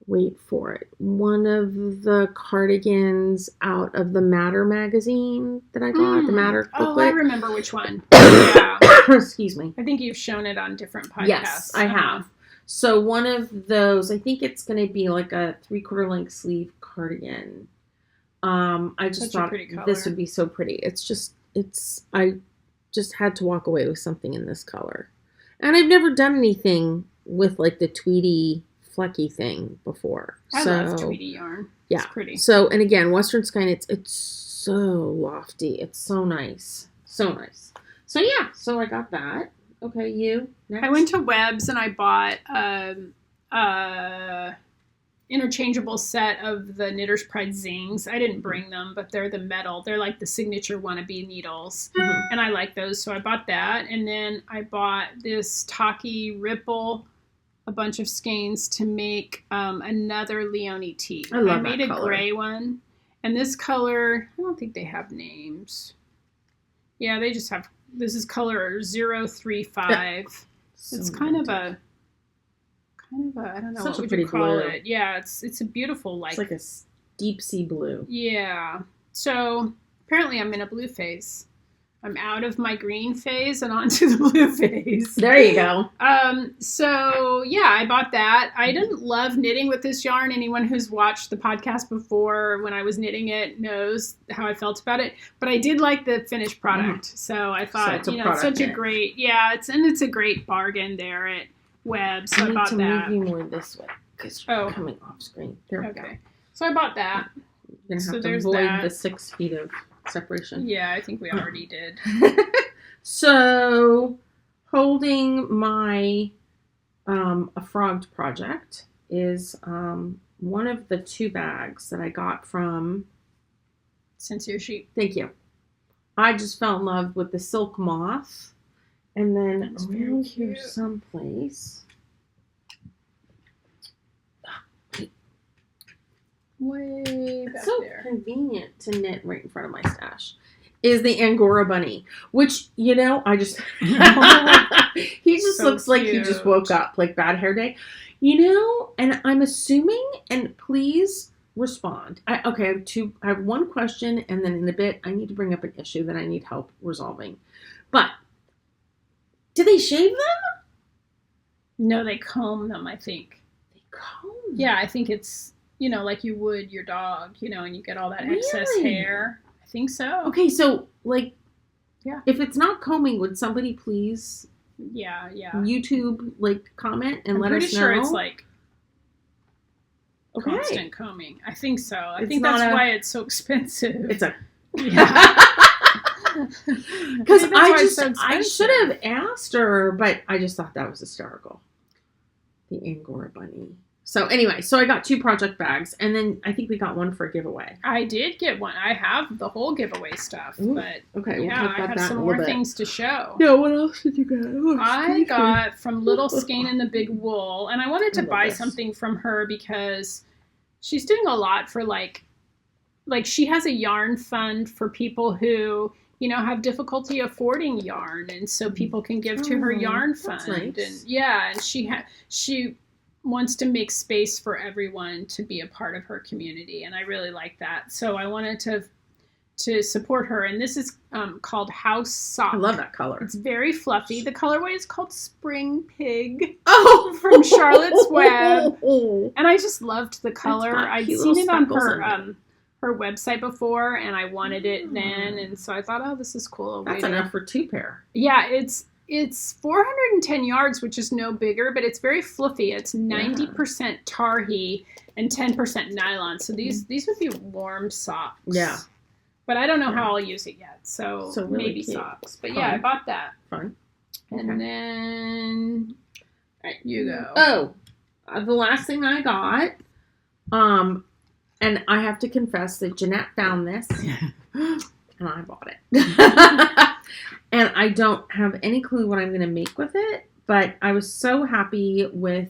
wait for it, one of the cardigans out of the Matter magazine that I got, the Matter booklet. Oh, I remember which one. Yeah. Excuse me. I think you've shown it on different podcasts. Yes, I have. So one of those, I think it's going to be like a 3/4 length sleeve cardigan. I just thought this would be so pretty. I just had to walk away with something in this color. And I've never done anything with like the tweedy, flecky thing before. I love tweedy yarn. Yeah. It's pretty. So, and again, Western Sky Knits, it's so lofty. It's so nice. So nice. So yeah, so I got that. Okay, you next. I went to Webb's and I bought interchangeable set of the Knitter's Pride Zings. I didn't bring them, but they're the metal. They're like the signature wannabe needles. And I like those, so I bought that. And then I bought this Taki Ripple, a bunch of skeins to make another Leonie tee. I made a gray one. And this color, I don't think they have names. Yeah, they just have, this is color 035. So it's kind of a, I don't know, such what a would you call blue. it? Yeah, it's a beautiful, like. It's like a deep sea blue. Yeah. So apparently I'm in a blue phase. I'm out of my green phase and onto the blue phase. There you go. So yeah, I bought that. I didn't love knitting with this yarn. Anyone who's watched the podcast before when I was knitting it knows how I felt about it. But I did like the finished product. So I thought, it's such a great, it's a great bargain there at Web. So I bought that. Move you more this way because you're coming off screen. There we go. So I bought that. You're going to So have to there's avoid that. the 6 feet of separation. Yeah, I think we already did. So, holding my a frogged project is one of the 2 bags that I got from Sincere Sheep. Thank you. I just fell in love with the silk moth, and then That's very around here cute. someplace. Way back It's so there. convenient to knit right in front of my stash. Is the Angora bunny, which I just he just So looks like he just cute. woke up, like bad hair day, and I'm assuming, and please respond. I have one question, and then in a bit I need to bring up an issue that I need help resolving. But do they shave them? No, they comb them, I think. They comb. Yeah, I think it's, like you would your dog, and you get all that excess Really? hair. I think so. Okay, so Yeah. if it's not combing, would somebody please Yeah. YouTube comment and I'm let pretty us know? sure it's like okay. constant combing. I think so. I It's think not that's a- why it's so expensive. It's a yeah. because think that's why it's so I expensive. should have asked her, but I just thought that was hysterical. The Angora bunny. So anyway, I got 2 project bags, and then I think we got one for a giveaway. I did get one. I have the whole giveaway stuff, Ooh, but Okay, we'll yeah, talk I about have that some in a more little bit. things to show. No, what else did you get? Oh, I excuse me. got from Little Skein and the Big Wool, and I wanted to I love buy this. something from her because she's doing a lot for like she has a yarn fund for people who have difficulty affording yarn, and so people can give to her Oh, yarn fund. that's nice. And yeah, and she wants to make space for everyone to be a part of her community, and I really like that. So I wanted to support her, and this is called House Sock. I love that color. It's very fluffy. The colorway is called Spring Pig, Oh, from Charlotte's Web. Oh, and I just loved the color. got I'd cute seen little it on speckles her in it. her website before, and I wanted it then, and so I thought, oh, this is cool. that's enough for 2 pair. Yeah, it's 410 yards, which is no bigger, but it's very fluffy. It's 90% tarhi and 10% nylon. So these would be warm socks. Yeah. But I don't know how I'll use it yet. So really maybe cute. socks. But Fun. yeah, I bought that. Fun. And Okay. then all right, you go. Oh, the last thing I got, and I have to confess that Jeanette found this, and I bought it. And I don't have any clue what I'm going to make with it, but I was so happy with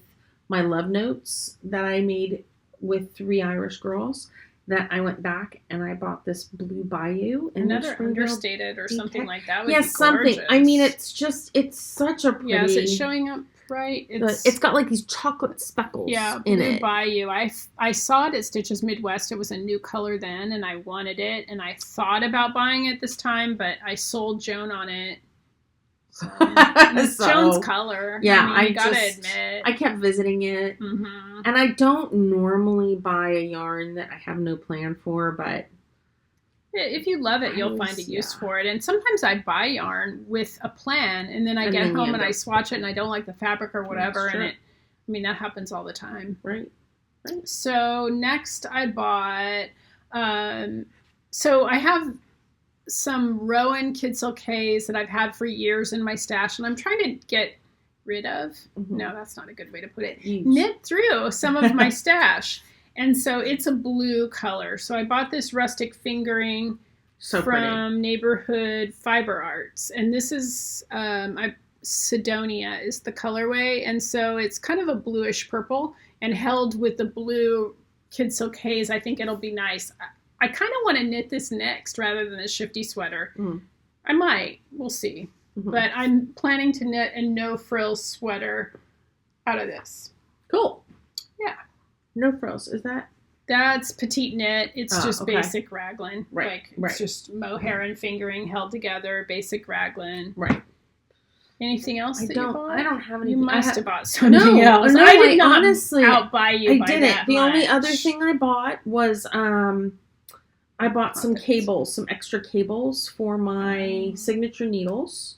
my love notes that I made with 3 Irish girls that I went back and I bought this Blue Bayou. in their Another Springdale understated or something detect- like that would Yes, be something. gorgeous. I mean, it's such a pretty. Yeah, is it showing up right? It's got like these chocolate speckles Yeah, in Blue it. Bayou. I saw it at Stitches Midwest. It was a new color then, and I wanted it, and I thought about buying it this time, but I sold Joan on it. So, and it's So, Joan's color. yeah, I mean, you gotta just- admit. I kept visiting it. Mhm. And I don't normally buy a yarn that I have no plan for, but If you love it, you'll find a use Yeah. for it. And sometimes I buy yarn with a plan, and then I And get then you home end and I up- swatch it, and I don't like the fabric or whatever, That's and true. that happens all the time. right. So next I bought, so I have some Rowan Kid Silkays that I've had for years in my stash, and I'm trying to get rid of. Mhm. No, that's not a good way to put it. Use. Knit through some of my stash. And so it's a blue color. So I bought this rustic fingering So pretty. from Neighborhood Fiber Arts. And this is, Sidonia is the colorway. And so it's kind of a bluish purple, and held with the blue Kid Silkays, I think it'll be nice. I kind of want to knit this next rather than the shifty sweater. Mm. I might. We'll see. Mhm. But I'm planning to knit a no-frills sweater out of this. Cool. Yeah. No frills. Is that? That's petite knit. It's Oh, just okay. basic raglan. Right, Like, right. it's just mohair and fingering held together, basic raglan. Right. Anything else I that you don't. bought? I don't have any. You I must ha- have bought something No, else. no, I did I not honestly- outbuy you I by didn't. that The only much. other thing I bought was I bought some Pockets. cables, some extra cables for my signature needles.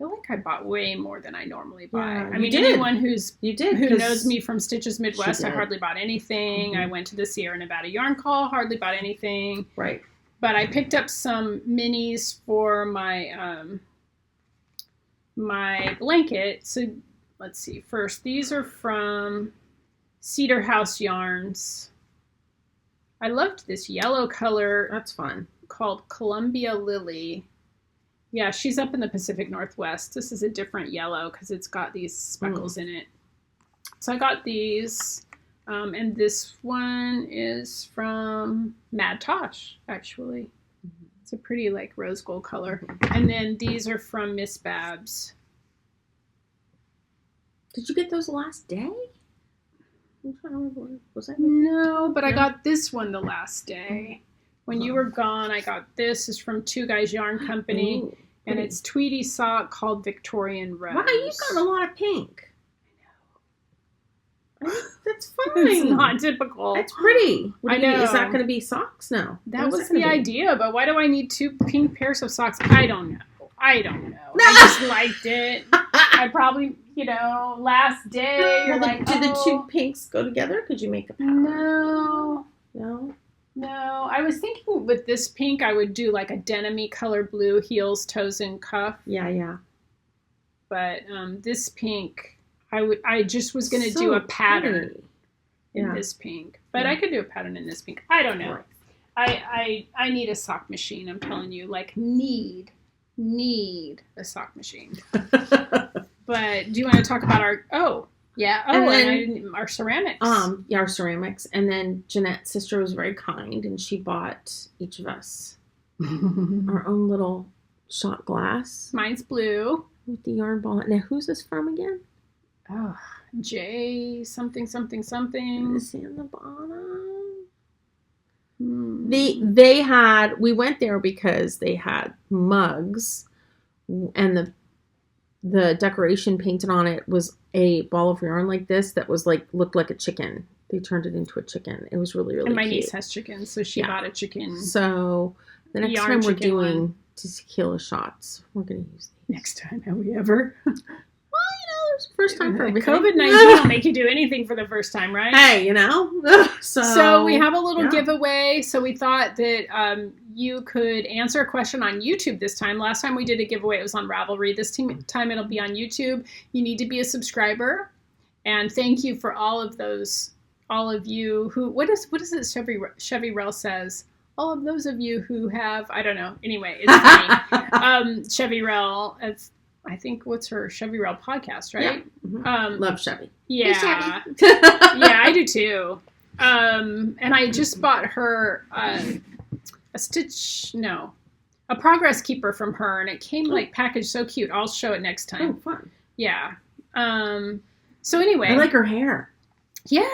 feel like I bought way more than I normally buy. Yeah, I mean, did. anyone who because knows me from Stitches Midwest, I did. hardly bought anything. I went to the Sierra Nevada Yarn Call, hardly bought anything. Right. But I picked up some minis for my my blanket. So let's see. First, these are from Cedar House Yarns. I loved this yellow color. That's fun. Called Columbia Lily. Yeah, she's up in the Pacific Northwest. This is a different yellow because it's got these speckles in it. So I got these. And this one is from Mad Tosh, actually. It's a pretty like rose gold color. And then these are from Miss Babs. Did you get those last day? I'm trying to remember. Was that? No, but I got this one the last day. When you were gone, I got this. It's from Two Guys Yarn Company. Ooh, and it's tweedy sock called Victorian Rose. Wow, you got a lot of pink. I know. That's fine. It's not typical. That's pretty. I know. Is that going to be socks now? That was the idea, but why do I need 2 pink pairs of socks? I don't know. I just liked it. I probably, last day. Well, did the 2 pinks go together? Could you make a pattern? No. No. I was thinking with this pink, I would do like a denim-y color blue, heels, toes, and cuff. Yeah. But this pink, I just was going to do a pattern in this pink. But I could do a pattern in this pink. I don't know. Right. I need a sock machine, I'm telling you. Like, need a sock machine. But do you want to talk about our... Oh, yeah. Oh, and our ceramics. Our ceramics. And then Jeanette's sister was very kind, and she bought each of us our own little shot glass. Mine's blue. With the yarn ball. Now, who's this from again? Oh, J something. Is it in the bottom? We went there because they had mugs, and the decoration painted on it was a ball of yarn like this that was looked like a chicken. They turned it into a chicken. It was really, really and my cute. niece has chickens, so she bought a chicken. So the next time we're doing tequila shots, we're going to use these. Next time, have we ever? Well, it's the first time for everything. COVID-19 will make you do anything for the first time, right? Hey, So we have a little giveaway. So we thought that you could answer a question on YouTube this time. Last time we did a giveaway, it was on Ravelry. This time it'll be on YouTube. You need to be a subscriber. And thank you for all of you who, what is it Chevy Rell says? All of those of you who have, I don't know. Anyway, it's funny. Chevy Rell, I think what's her Chevy Rell podcast, right? Yeah. Mm-hmm. Love Chevy. Yeah. Hey, Chevy. Yeah, I do too. And I just bought her a progress keeper from her, and it came packaged so cute. I'll show it next time. Oh, fun. Yeah. So anyway. I like her hair. Yeah.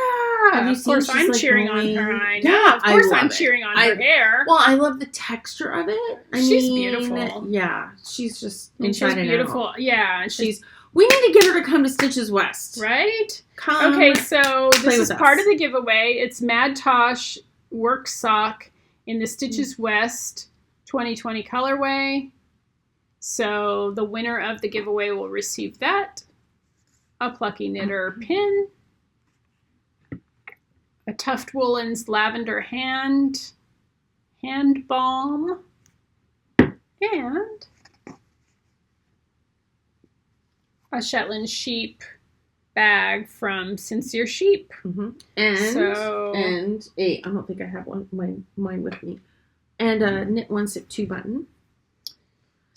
Of course, I'm cheering on her. I know. Yeah, of course, I'm cheering on her hair. Well, I love the texture of it. She's beautiful. Yeah, she's just she's beautiful. Out. Yeah, we need to get her to come to Stitches West. Right? Okay, so this is part of the giveaway. It's Mad Tosh work sock in the Stitches West 2020 colorway. So the winner of the giveaway will receive that. A Plucky Knitter pin. A Tuft Woolens lavender hand balm. And a Shetland sheep bag from Sincere Sheep. Mm-hmm. And I don't think I have mine with me. And a Knit One Sip 2 button.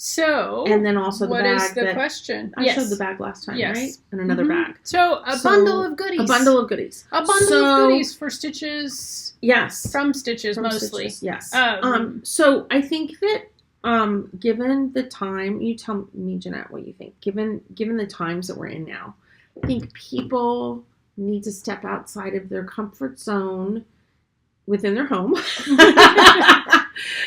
So, and then also the what bag is the question? I showed the bag last time, right? And another bag. So, bundle of goodies. A bundle of goodies. A bundle of goodies for Stitches. Yes. From Stitches, mostly. Stitches, yes. So, I think that given the time, you tell me, Jeanette, what you think. Given the times that we're in now, I think people need to step outside of their comfort zone within their home.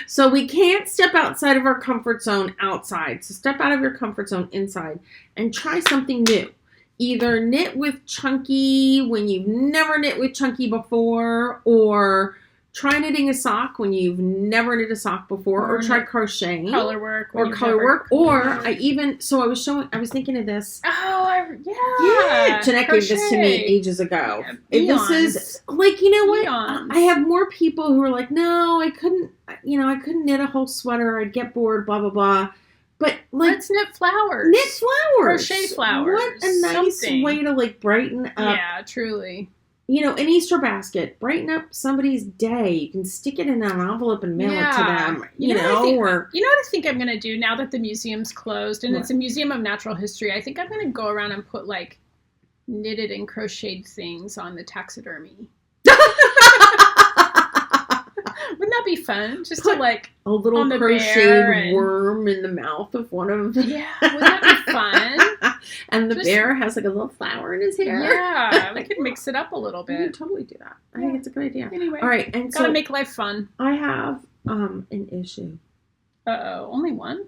So we can't step outside of our comfort zone outside. So step out of your comfort zone inside and try something new. Either knit with Chunky when you've never knit with Chunky before, or try knitting a sock when you've never knit a sock before, or try crocheting. Color work. Or color work. Or I was thinking of this. Oh, yeah. Jeanette gave this to me ages ago. This is, like, you know what? Eons. I have more people who are like, no, I couldn't knit a whole sweater. I'd get bored, blah, blah, blah. But, like, let's knit flowers. Knit flowers. Crochet flowers. What a nice way to, like, brighten up. Yeah, truly. You know, an Easter basket, brighten up somebody's day. You can stick it in an envelope and mail it to them. You know what I think I'm going to do now that the museum's closed, and it's a museum of natural history? I think I'm going to go around and put, like, knitted and crocheted things on the taxidermy. Wouldn't that be fun? Just to, like, a little crocheted worm in the mouth of one of them. Yeah, wouldn't that be fun? And the bear has, like, a little flower in his hair. Yeah, we could mix it up a little bit. We could totally do that. I think it's a good idea. Anyway, all right, and gotta make life fun. I have an issue. Only one?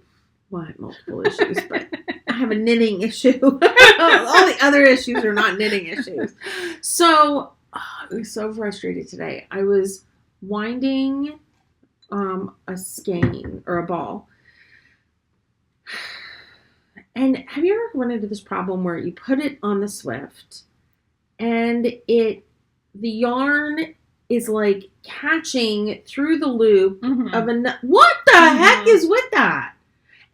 Well, I have multiple issues, but I have a knitting issue. All the other issues are not knitting issues. So I was so frustrated today. I was winding a skein or a ball. And have you ever run into this problem where you put it on the Swift and the yarn is, like, catching through the loop of what the heck is with that?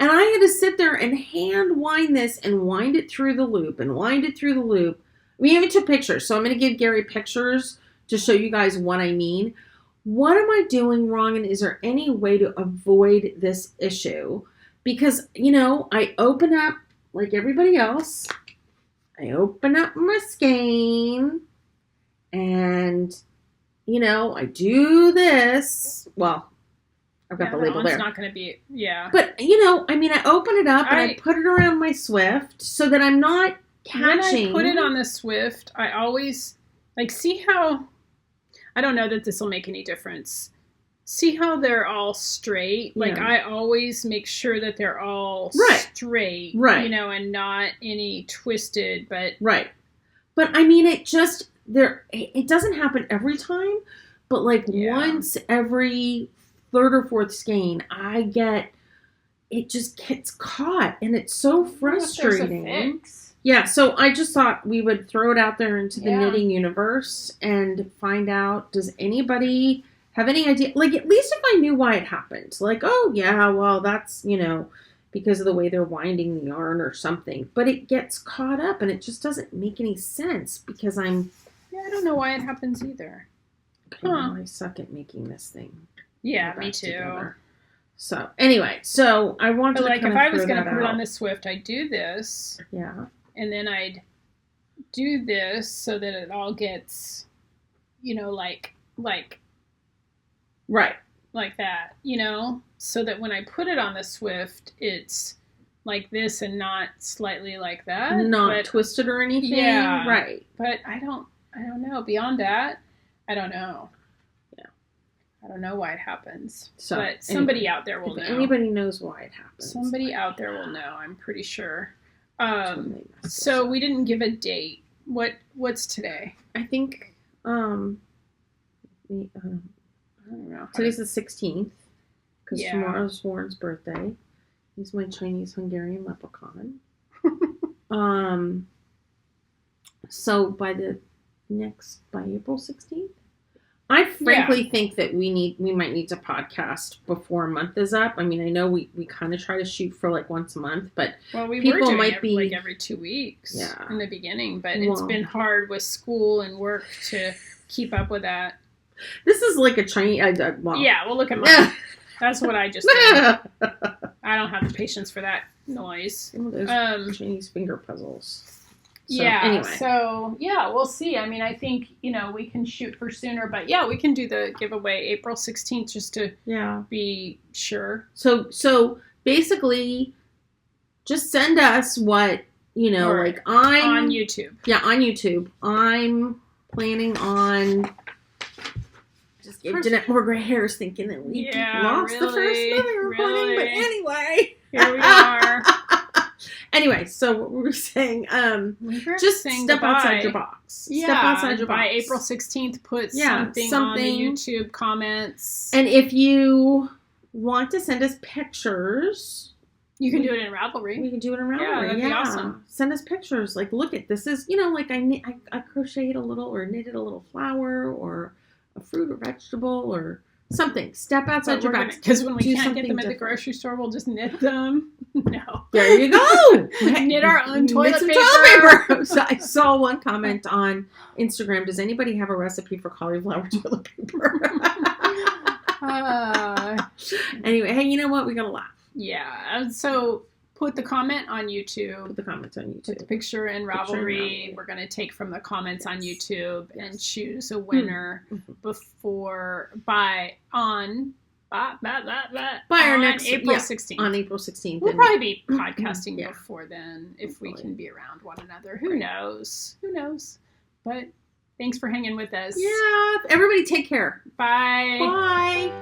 And I had to sit there and hand wind this and wind it through the loop and wind it through the loop. We even took pictures, so I'm going to give Gary pictures to show you guys what I mean. What am I doing wrong, and is there any way to avoid this issue? Because, you know, I open up, like everybody else, I open up my skein, and, you know, I do this. Well, I've got the label there. It's not going to be, But, you know, I mean, I open it up and I put it around my Swift so that I'm not catching. When I put it on the Swift, I always, like, see how, I don't know that this will make any difference. See how they're all straight? Like, I always make sure that they're all straight, you know, and not any twisted, but... Right. But, I mean, it doesn't happen every time, but, like, once every third or fourth skein, it just gets caught, and it's so frustrating. There's a fix. Yeah, so I just thought we would throw it out there into the knitting universe and find out, does anybody have any idea? Like, at least if I knew why it happened. Like, oh, yeah, well, that's, you know, because of the way they're winding the yarn or something. But it gets caught up, and it just doesn't make any sense because I'm... Yeah, I don't know why it happens either. I suck at making this thing. Yeah, me too. Together. So, anyway, I wanted to like, if I was going to put it on the Swift, I'd do this. Yeah. And then I'd do this so that it all gets, you know, like right, like that, you know, so that when I put it on the Swift, it's like this and not slightly like that, not twisted or anything. Yeah, right. But I don't know. Beyond that, I don't know. Yeah, I don't know why it happens. So, but somebody out there will know. Anybody knows why it happens. Somebody out there will know. I'm pretty sure. So we didn't give a date. What's today? I think I don't know. Today's the 16th because tomorrow's Warren's birthday. He's my Chinese Hungarian leprechaun. So by April 16th, I frankly think that we might need to podcast before a month is up. I mean, I know we kind of try to shoot for like once a month, but people might be like every 2 weeks in the beginning, but it's been hard with school and work to keep up with that. This is like a Chinese. Well, look at mine. That's what I just did. I don't have the patience for that noise. Chinese finger puzzles. So, anyway. So, we'll see. I mean, I think, you know, we can shoot for sooner, but we can do the giveaway April 16th just to be sure. So basically, just send us what, you know, like on YouTube. Yeah, on YouTube. I'm planning on just giving Jeanette more gray hairs thinking that we lost the first smelling recording, but anyway. Here we are. Anyway, so what were we saying? Just step outside your box. Yeah, step outside your box. By April 16th, put something on the YouTube comments. And if you want to send us pictures, you can do it in Ravelry. We can do it in Ravelry. Yeah, that'd be awesome. Send us pictures. Like, look at this is, like I crocheted a little or knitted a little flower or a fruit or vegetable or something. Step outside your box. Because when we can't get them at the grocery store, we'll just knit them. No. There you go. Knit our own toilet paper. So I saw one comment on Instagram. Does anybody have a recipe for cauliflower toilet paper? Anyway, hey, you know what? We gotta laugh. Yeah. So put the comment on YouTube. Put the comments on YouTube. Put the picture in Ravelry. We're going to take from the comments on YouTube and choose a winner by our next April 16th. On April 16th. We'll probably be podcasting before then if we can be around one another. Who knows? Who knows? But thanks for hanging with us. Yeah. Everybody take care. Bye. Bye.